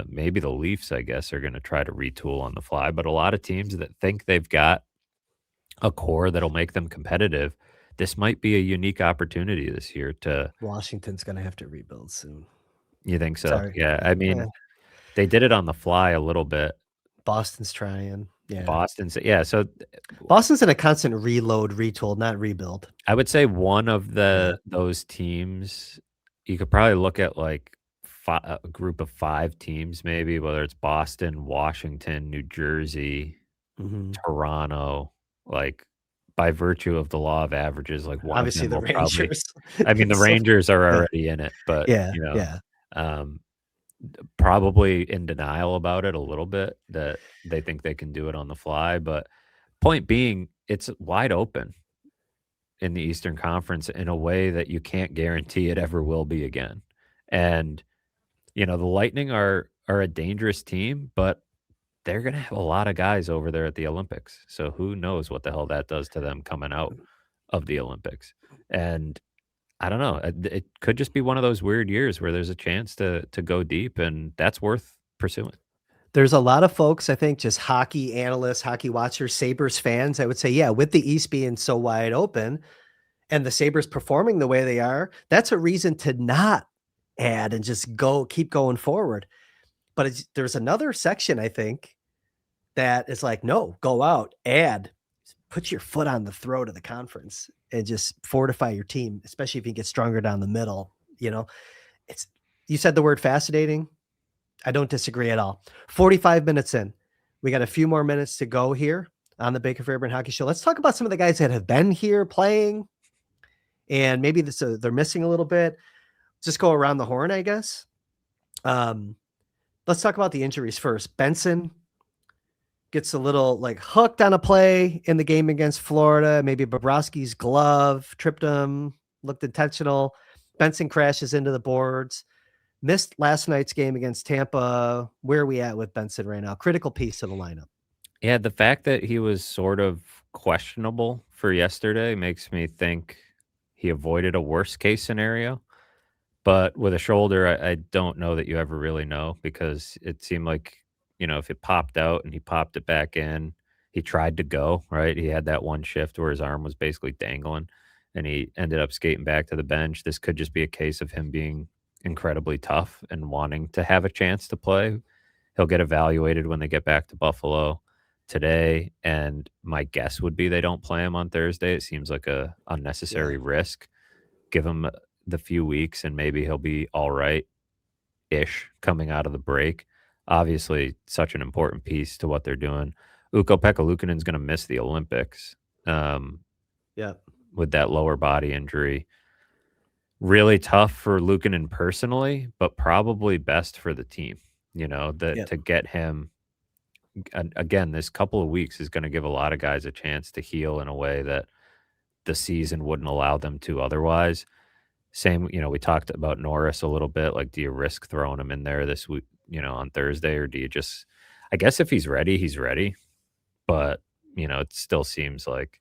Maybe the Leafs, I guess, are going to try to retool on the fly, but a lot of teams that think they've got a core that'll make them competitive, this might be a unique opportunity this year to. Washington's gonna have to rebuild soon. You think so? Sorry. Yeah, Yeah, I mean, they did it on the fly a little bit. Boston's trying. Yeah. Boston's yeah, so Boston's in a constant reload, retool, not rebuild. I would say one of Yeah. those teams, you could probably look at, like, a group of 5 teams maybe, whether it's Boston, Washington, New Jersey, Mhm. Toronto, like, by virtue of the law of averages, like, one of Obviously, them the will probably. Rangers. I mean, the So Rangers are yeah, already in it, but, yeah, yeah. um, probably in denial about it a little bit, that they think they can do it on the fly, but point being, it's wide open in the Eastern Conference in a way that you can't guarantee it ever will be again. And, the Lightning are a dangerous team, but they're gonna have a lot of guys over there at the Olympics. So who knows what the hell that does to them coming out of the Olympics. And I don't know. It could just be one of those weird years where there's a chance to go deep, and that's worth pursuing. There's a lot of folks, I think, just hockey analysts, hockey watchers, Sabres fans, I would say, yeah, with the East being so wide open and the Sabres performing the way they are, that's a reason to not add and just keep going forward. But there's another section, I think, that is like, no, go out, add, put your foot on the throat of the conference and just fortify your team, especially if you get stronger down the middle. It's you said the word fascinating. I don't disagree at all. 45 minutes in. We got a few more minutes to go here on the Baker Fairburn Hockey Show. Let's talk about some of the guys that have been here playing and maybe they're missing a little bit. Just go around the horn, I guess. Let's talk about the injuries first. Benson gets a little hooked on a play in the game against Florida. Maybe Bobrovsky's glove tripped him, looked intentional. Benson crashes into the boards. Missed last night's game against Tampa. Where are we at with Benson right now? Critical piece of the lineup. Yeah, the fact that he was sort of questionable for yesterday makes me think he avoided a worst case scenario. But with a shoulder, I don't know that you ever really know because it seemed like, if it popped out and he popped it back in, he tried to go, right? He had that one shift where his arm was basically dangling and he ended up skating back to the bench. This could just be a case of him being incredibly tough and wanting to have a chance to play. He'll get evaluated when they get back to Buffalo today, and my guess would be they don't play him on Thursday. It seems like a unnecessary risk. Give him the few weeks, and maybe he'll be all right-ish coming out of the break. Obviously, such an important piece to what they're doing. Ukko-Pekka Luukkonen's going to miss the Olympics with that lower body injury. Really tough for Luukkonen personally, but probably best for the team, to get him. Again, this couple of weeks is going to give a lot of guys a chance to heal in a way that the season wouldn't allow them to otherwise. Same, we talked about Norris a little bit. Like, do you risk throwing him in there this week, on Thursday, or do you just, I guess if he's ready, he's ready. But, it still seems like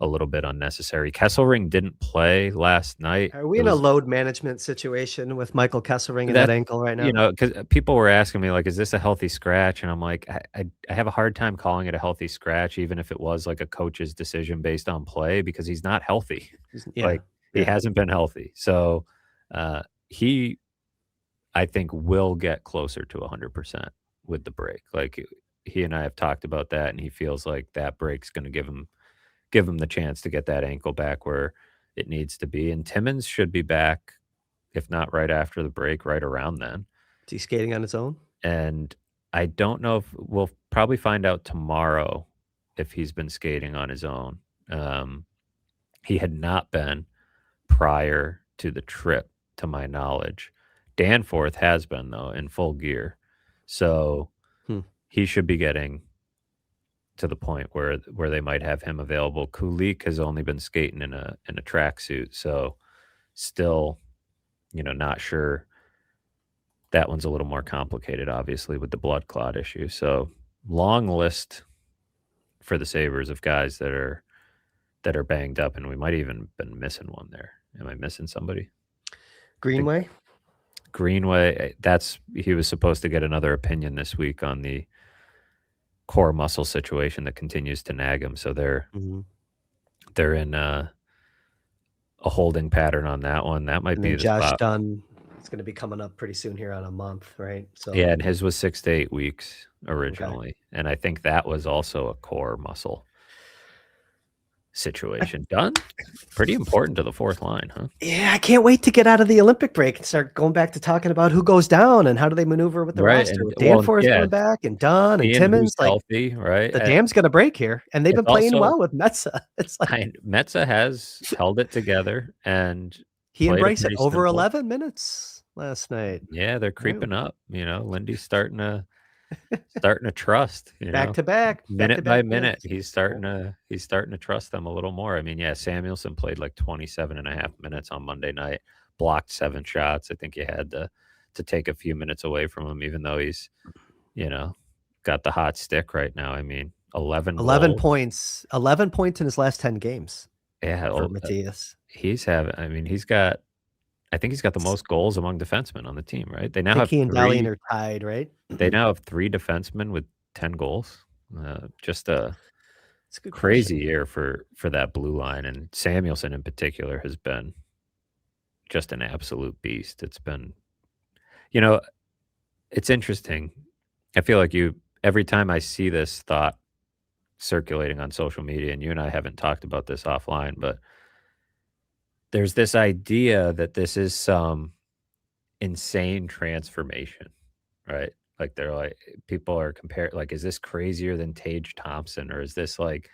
a little bit unnecessary. Kesselring didn't play last night. Are we in a load management situation with Michael Kesselring and that ankle right now? Because people were asking me, like, is this a healthy scratch? And I'm like, I have a hard time calling it a healthy scratch, even if it was like a coach's decision based on play, because he's not healthy. He hasn't been healthy. So he, I think, will get closer to 100% with the break. Like, he and I have talked about that, and he feels like that break's going to give him the chance to get that ankle back where it needs to be. And Timmins should be back, if not right after the break, right around then. Is he skating on his own? And I don't know if we'll probably find out tomorrow if he's been skating on his own. He had not been prior to the trip, to my knowledge. Danforth has been, though, in full gear. So he should be getting to the point where they might have him available. Kulik has only been skating in a tracksuit, so still, not sure. That one's a little more complicated, obviously, with the blood clot issue. So long list for the Sabres of guys that are banged up, and we might even been missing one there. Am I missing somebody? Greenway, he was supposed to get another opinion this week on the core muscle situation that continues to nag him. So they're in a holding pattern on that one. That might be the Josh spot. Dunn. It's going to be coming up pretty soon here on a month, right? So yeah, and his was 6 to 8 weeks originally, and I think that was also a core muscle situation. Dunn, pretty important to the fourth line, huh? Yeah, I can't wait to get out of the Olympic break and start going back to talking about who goes down and how do they maneuver with the roster. Danforth going back, and Dunn and Timmins. Healthy, right? The dam's going to break here, and they've been playing well with Metsä. It's like Metsä has held it together, and he embraced it over 11 minutes last night. Yeah, they're creeping up. Lindy's starting to trust. Back to back, minute by minute, he's starting to trust them a little more. I mean, yeah, Samuelsson played like 27.5 minutes on Monday night, blocked 7 shots. I think you had to take a few minutes away from him, even though he's, got the hot stick right now. I mean, 11 points, 11 points in his last 10 games. Yeah, for Matthias. I think he's got the most goals among defensemen on the team, right? They now have he and Dahlian are tied, right? They now have 3 defensemen with 10 goals. Just a good crazy year for that blue line, and Samuelsson in particular has been just an absolute beast. It's been You know, it's interesting. I feel like every time I see this thought circulating on social media, and you and I haven't talked about this offline, but there's this idea that this is some insane transformation, right? Like they're like people are comparing like, is this crazier than Tage Thompson, or is this like,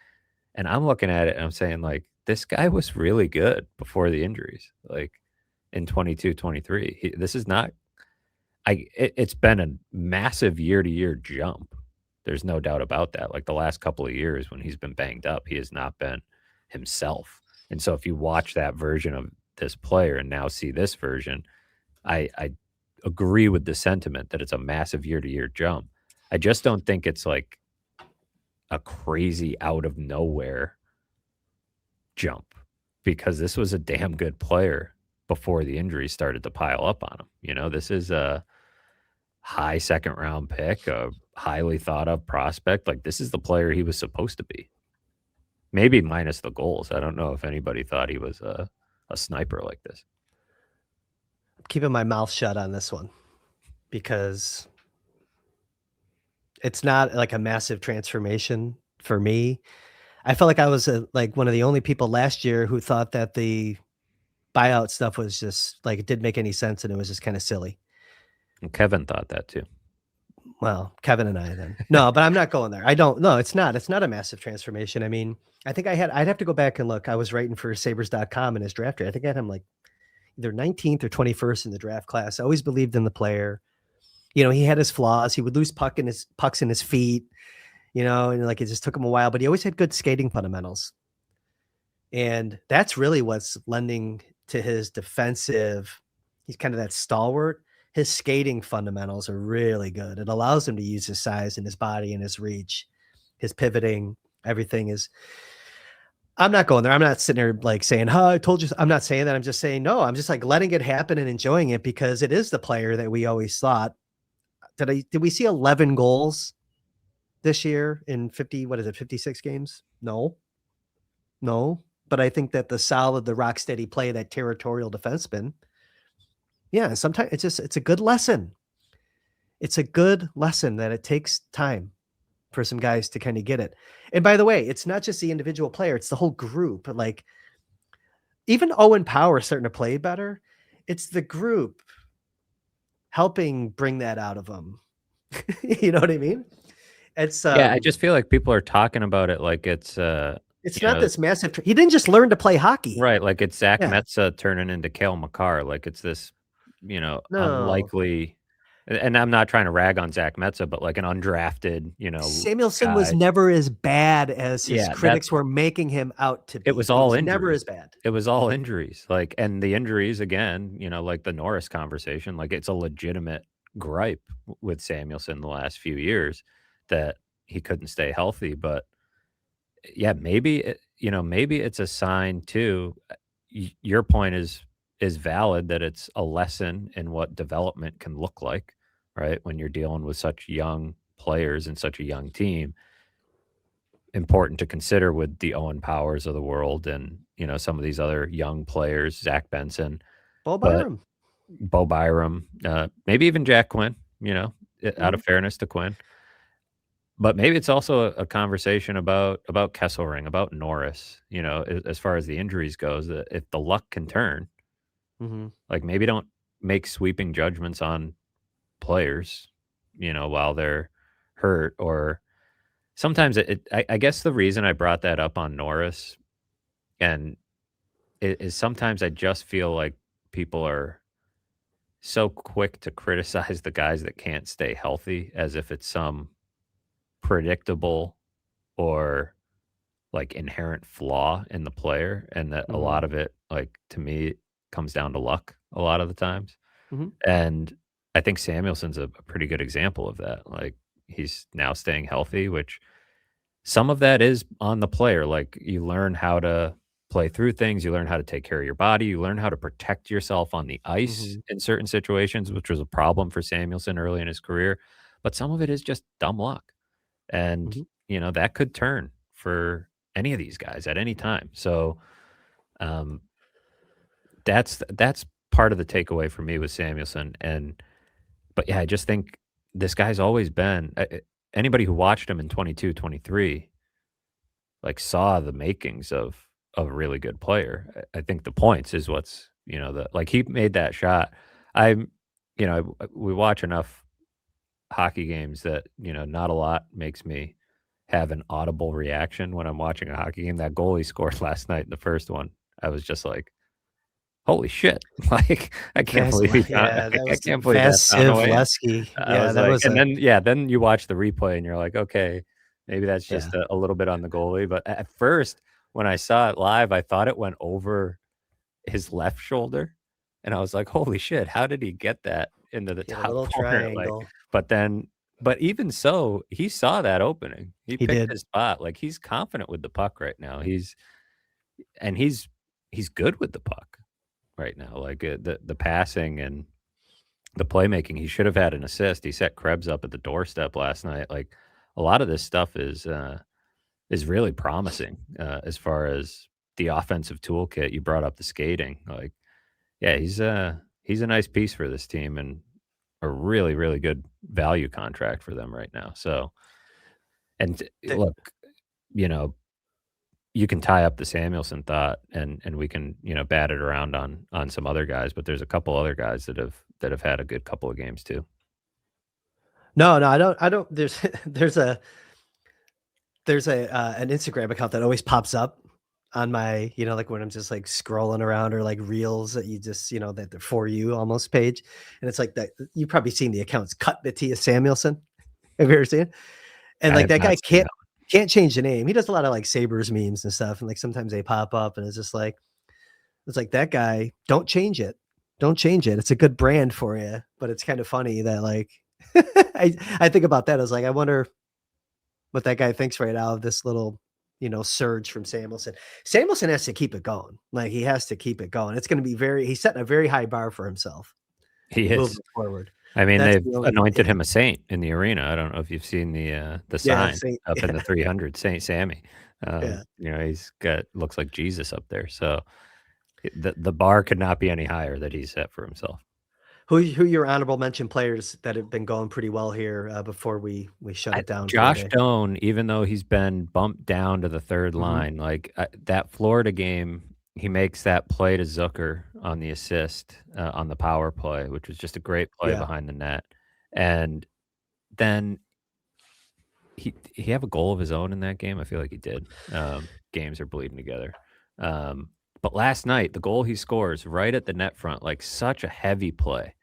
and I'm looking at it and I'm saying like this guy was really good before the injuries, like in 22, 23. This is not it's been a massive year to year jump. There's no doubt about that. Like the last couple of years when he's been banged up, he has not been himself. And so if you watch that version of this player and now see this version, I agree with the sentiment that it's a massive year to year jump. I just don't think it's like a crazy out of nowhere jump because this was a damn good player before the injuries started to pile up on him. You know, this is a high second round pick, a highly thought of prospect. Like this is the player he was supposed to be. Maybe minus the goals. I don't know if anybody thought he was a sniper like this. I'm keeping my mouth shut on this one because it's not like a massive transformation for me. I felt like I was like one of the only people last year who thought that the buyout stuff was just like it didn't make any sense and it was just kind of silly. And Kevin thought that too. Well, Kevin and I then. No, but I'm not going there. I don't. No, it's not. It's not a massive transformation. I mean, I think I'd have to go back and look. I was writing for Sabres.com in his draft year. I think I had him like either 19th or 21st in the draft class. I always believed in the player. You know, he had his flaws. He would lose pucks in his feet, you know, and like it just took him a while, but he always had good skating fundamentals. And that's really what's lending to his defensive. He's kind of that stalwart. His skating fundamentals are really good. It allows him to use his size and his body and his reach, his pivoting, everything is. I'm not going there. I'm not sitting there like saying, "Oh, I told you." I'm not saying that. I'm just saying, no, I'm just like letting it happen and enjoying it because it is the player that we always thought. Did we see 11 goals this year in 50, what is it, 56 games? No. No. But I think that the rock steady play, that territorial defenseman, yeah, sometimes it's a good lesson. It's a good lesson that it takes time for some guys to kind of get it. And by the way, it's not just the individual player, it's the whole group. Like even Owen Power starting to play better. It's the group helping bring that out of them. You know what I mean? It's Yeah, I just feel like people are talking about it like it's not this massive. He didn't just learn to play hockey, right? Like it's Zach yeah. Metsa turning into Cale Makar. Like it's this, No, unlikely. And I'm not trying to rag on Zach Metsa, but like an undrafted, Samuelson was guy. never as bad as his Yeah, that's critics were making him out to it be. was He all was never injuries. as bad. It was all injuries. Like, and the injuries again, like the Norris conversation, like it's a legitimate gripe with Samuelson the last few years that he couldn't stay healthy. But yeah, maybe it's a sign too. Your point is valid that it's a lesson in what development can look like, right? When you're dealing with such young players and such a young team, important to consider with the Owen Powers of the world and some of these other young players, Zach Benson, Bo but Byram. Bo Byram, maybe even Jack Quinn. Out Mhm, of fairness to Quinn. But maybe it's also a conversation about Kesselring, about Norris, as far as the injuries goes, that if the luck can turn, mhm, like maybe don't make sweeping judgments on players, while they're hurt. Or sometimes I guess the reason I brought that up on Norris and is sometimes I just feel like people are so quick to criticize the guys that can't stay healthy as if it's some predictable or like inherent flaw in the player, and that a mhm, lot of it, like to me, comes down to luck a lot of the times. mhm, And I think Samuelson's a pretty good example of that. Like he's now staying healthy, which some of that is on the player. Like you learn how to play through things, you learn how to take care of your body, you learn how to protect yourself on the ice mhm, in certain situations, which was a problem for Samuelson early in his career. But some of it is just dumb luck. And, mhm. that could turn for any of these guys at any time. So um, that's part of the takeaway for me with Samuelson. And but yeah, I just think this guy's always been anybody who watched him in 22, 23, like, saw the makings of a really good player. I think the points is what's, the like, he made that shot. I'm we watch enough hockey games that, not a lot makes me have an audible reaction when I'm watching a hockey game. That goal he scored last night in the first one, I was just like, "Holy shit." Like, I can't believe he found Yeah, that I was can't believe that found a way in. Vasilevsky. I Yeah, was that like was and a then yeah, then you watch the replay and you're like, "Okay, maybe that's yeah. just a little bit on the goalie," but at first, when I saw it live, I thought it went over his left shoulder, and I was like, "Holy shit, how did he get that into the He had a top little corner?" Like, triangle. but then but even so, he saw that opening. He He picked did. his spot, like, he's confident with the puck right now. He's good with the puck right now, like, the passing and the playmaking. He should have had an assist. He set Krebs up at the doorstep last night. Like, a lot of this stuff is really promising, as far as the offensive toolkit. You brought up the skating, like, yeah, he's a nice piece for this team and a really, really good value contract for them right now. So, and The look, you know, you can tie up the Samuelson thought and we can, bat it around on some other guys, but there's a couple other guys that have had a good couple of games too. No, no, I don't there's there's an Instagram account that always pops up on my, like when I'm just like scrolling around or like reels that you just, that they're for you almost page. And it's like that you've probably seen the accounts Cut Matthias Samuelson. Have you ever seen it? And I like have that not guy seen that. can't change the name. He does a lot of like Sabres memes and stuff. And like sometimes they pop up and it's like that guy, don't change it. Don't change it. It's a good brand for you. But it's kind of funny that like I think about that. I was like, I wonder what that guy thinks right now of this little, surge from Samuelson. Samuelson has to keep it going. Like he has to keep it going. It's going to be he's setting a very high bar for himself He is. moving forward. I mean, That's they've the only, anointed him a saint in the arena. I don't know if you've seen the yeah, sign up in yeah, the 300, Saint Sammy. yeah. He's got looks like Jesus up there. So the bar could not be any higher that he's set for himself. Who your honorable mention players that have been going pretty well here before we shut I it down for the Josh day? Doan, even though he's been bumped down to the 3rd Mhm. line, like, that Florida game, he makes that play to Zucker on the assist, on the power play, which was just a great play Yeah. behind the net, and then he have a goal of his own in that game? I feel like he did. Games are bleeding together. Um, but last night, the goal he scores right at the net front, like, such a heavy play,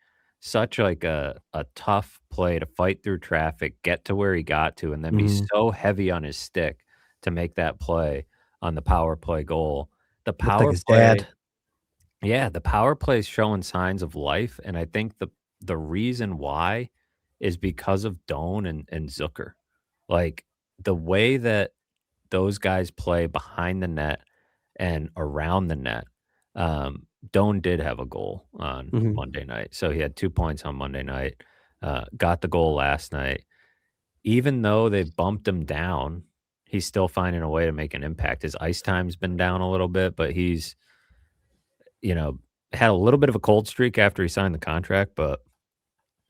such like a tough play to fight through traffic, get to where he got to, and then be Mhm. so heavy on his stick to make that play on the power play goal. The Looked like power his play dad. Yeah, the power play is showing signs of life, and I think the reason why is because of Doan and Zucker. Like, the way that those guys play behind the net and around the net, Doan did have a goal on Mhm. Monday night, so he had 2 points on Monday night, got the goal last night. Even though they've bumped him down, he's still finding a way to make an impact. His ice time's been down a little bit, but he's, you know, had a little bit of a cold streak after he signed the contract, but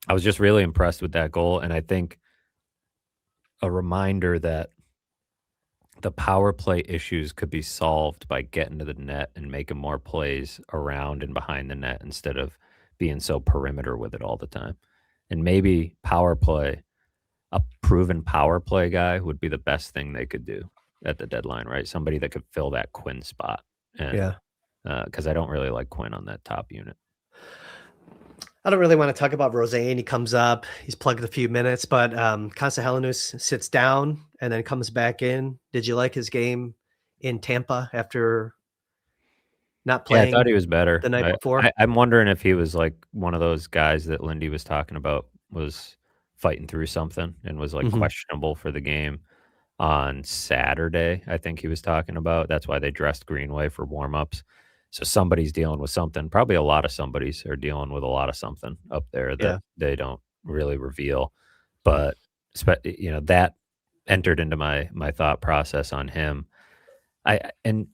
I was just really impressed with that goal, and I think a reminder that the power play issues could be solved by getting to the net and making more plays around and behind the net instead of being so perimeter with it all the time. And maybe power play, a proven power play guy would be the best thing they could do at the deadline, right? Somebody that could fill that Quinn spot. And Yeah. because I don't really like Quinn on that top unit. I don't really want to talk about Rosane. He comes up, he's plugged a few minutes, but Konsta sits down and then comes back in. Did you like his game in Tampa after not Yeah, I thought he playing was better. the night I, before? I'm wondering if he was like one of those guys that Lindy was talking about was fighting through something and was like Mhm. questionable for the game on Saturday. I think he was talking about. That's why they dressed Greenway for warmups. So somebody's dealing with something. Probably a lot of somebody's are dealing with a lot of something up there that Yeah. they don't really reveal. But that entered into my thought process on him. I and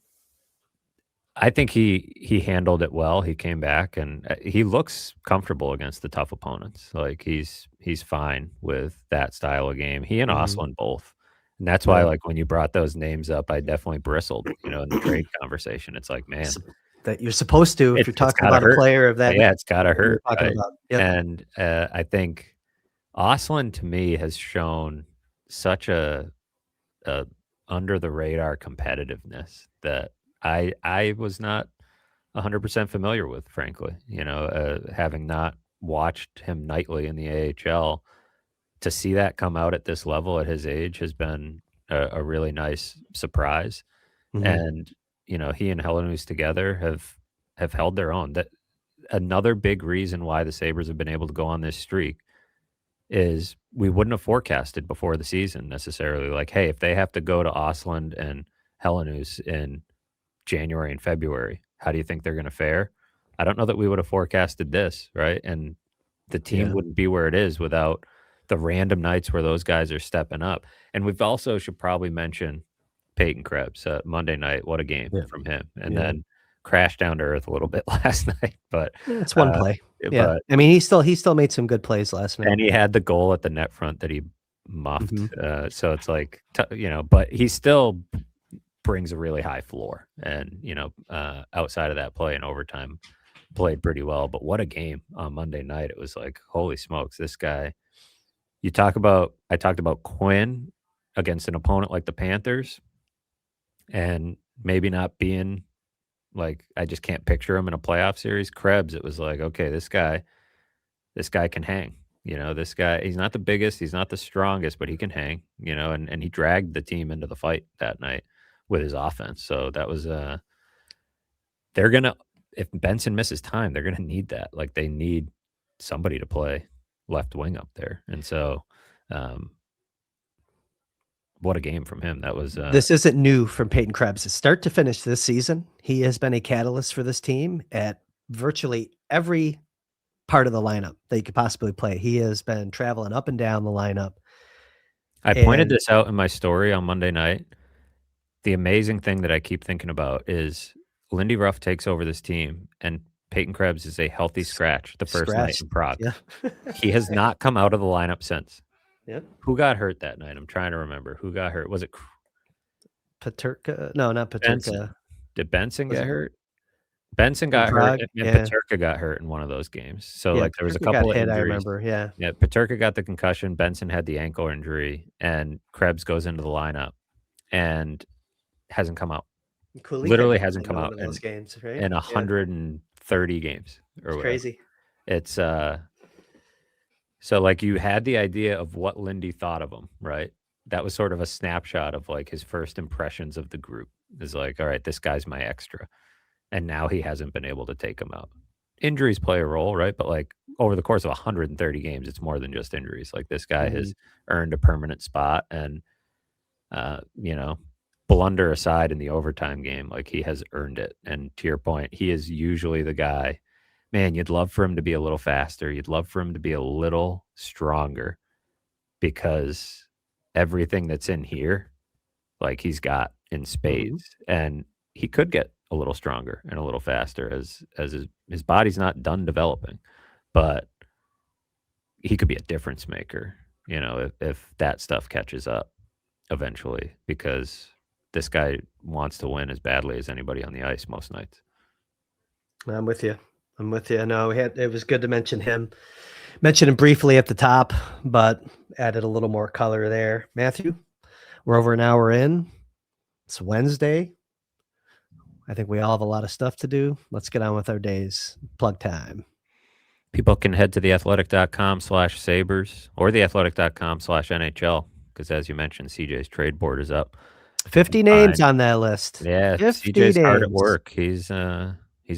I think he handled it well. He came back and he looks comfortable against the tough opponents. Like he's fine with that style of game. He and Mhm. Osland both. And that's why Yeah. like when you brought those names up, I definitely bristled, in the trade conversation. It's like, man, Sup that you're supposed to if you're it's talking gotta about a hurt. player of that Yeah, it's gotta you're hurt, talking right? about. Yep. And I think Osland to me has shown such a under the radar competitiveness that I was not 100% familiar with, frankly. Having not watched him nightly in the AHL, to see that come out at this level at his age has been a really nice surprise. Mhm. And he and Hellenhuis together have held their own. That another big reason why the Sabres have been able to go on this streak is we wouldn't have forecasted before the season necessarily. Like, hey, if they have to go to Osland and Hellenhuis in January and February, how do you think they're going to fare? I don't know that we would have forecasted this, right? And the team Yeah. wouldn't be where it is without the random nights where those guys are stepping up. And we've also should probably mention Peyton Krebs Monday night. What a game Yeah. from him, and Yeah. then crashed down to earth a little bit last night, but It's one uh, play. Yeah. but I mean, he still made some good plays last night. and he had the goal at the net front that he muffed. Mhm. So it's like, but he still brings a really high floor. And, outside of that play in overtime, played pretty well. But what a game on Monday night. It was like, holy smokes, this guy. I talked about Quinn against an opponent like the Panthers and maybe not being like, I just can't picture him in a playoff series. Krebs, it was like, okay, this guy can hang. This guy, he's not the biggest, he's not the strongest, but he can hang, and he dragged the team into the fight that night with his offense. So that was they're gonna if Benson misses time, they're gonna need that. Like they need somebody to play left wing up there. And so um what a game from him. That was This isn't new from Peyton Krebs. Start to finish this season, he has been a catalyst for this team at virtually every part of the lineup that you could possibly play. He has been traveling up and down the lineup, I pointed and this out in my story on Monday night. The amazing thing that I keep thinking about is Lindy Ruff takes over this team and Peyton Krebs is a healthy s scratch the first night scratched. in Prague. Yeah. He has not come out of the lineup since. Yep. Who got hurt that night? I'm trying to remember. Who got hurt? Was it Paterka? No, not Benson? Paterka. Did Benson Was get it hurt? Benson in got hurt, Prague? and Yeah. Peterka got hurt in one of those games. So, Yeah, like, there was a Paterka got couple of hit, I injuries. remember, yeah. Yeah, Peterka got the concussion, Benson had the ankle injury, and Krebs goes into the lineup and hasn't come out. Kulika Literally got hit hasn't come in one out of in those games, right? in Yeah, 130 games it's or whatever. crazy. It's, so, like, you had the idea of what Lindy thought of him, right? That was sort of a snapshot of, like, his first impressions of the group. Is like, "Alright, this guy's my extra." And now he hasn't been able to take him out. Injuries play a role, right? But, like, over the course of 130 games, it's more than just injuries. Like, this guy Mhm. has earned a permanent spot and, uh, you know, blunder aside in the overtime game, like, he has earned it. And to your point, he is usually the guy man, you'd love for him to be a little faster. You'd love for him to be a little stronger because everything that's in here, like, he's got in Mhm. spades, and he could get a little stronger and a little faster as his body's not done developing, but he could be a difference maker, if that stuff catches up eventually, because this guy wants to win as badly as anybody on the ice most nights. I'm with you. I'm with you. No, it was good to mention him. Mention him briefly at the top, but added a little more color there. Matthew, we're over an hour in. It's Wednesday. I think we all have a lot of stuff to do. Let's get on with our days. Plug time. People can head to theathletic.com/sabres or theathletic.com/NHL because, as you mentioned, CJ's trade board is up. You can 50 names find on that list. yeah, 50 CJ's hard at names. work. He's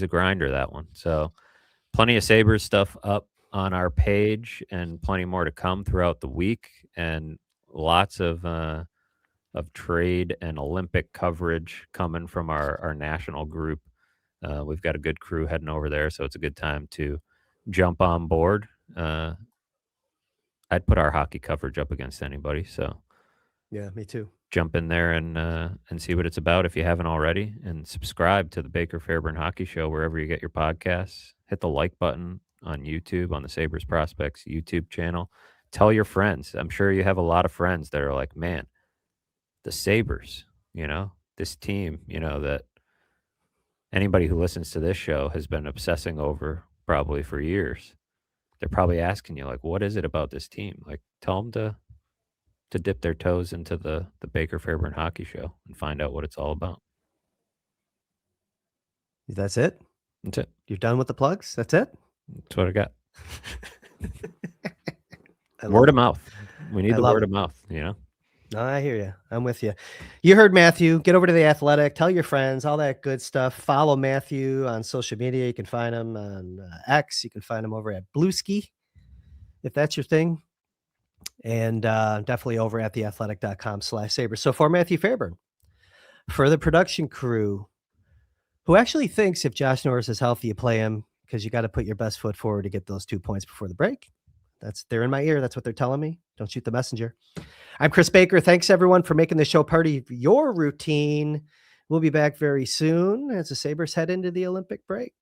a grinder, that one. So, plenty of Sabres stuff up on our page and plenty more to come throughout the week and lots of trade and Olympic coverage coming from our national group. We've got a good crew heading over there, so it's a good time to jump on board. I'd put our hockey coverage up against anybody. So Yeah, me too. Jump in there and see what it's about if you haven't already, and subscribe to the Baker Fairburn Hockey Show wherever you get your podcasts. Hit the like button on YouTube on the Sabres Prospects YouTube channel. Tell your friends. I'm sure you have a lot of friends that are like, man, the Sabres, this team, that anybody who listens to this show has been obsessing over probably for years. They're probably asking you, like, what is it about this team? Like, tell them to dip their toes into the Baker Fairburn Hockey Show and find out what it's all about. That's it? That's it. You're done with the plugs? That's it? That's what I got. Word of mouth. We need the word of mouth, No, I hear you. I'm with you. You heard Matthew. Get over to The Athletic. Tell your friends, all that good stuff. Follow Matthew on social media. You can find him on X. You can find him over at Blueski, if that's your thing. And definitely over at theathletic.com/Sabres. So for Matthew Fairburn, for the production crew, who actually thinks if Josh Norris is healthy, you play him because you got to put your best foot forward to get those 2 points before the break. They're in my ear. That's what they're telling me. Don't shoot the messenger. I'm Chris Baker. Thanks everyone for making the show part of your routine. We'll be back very soon as the Sabres head into the Olympic break.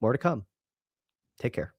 More to come. Take care.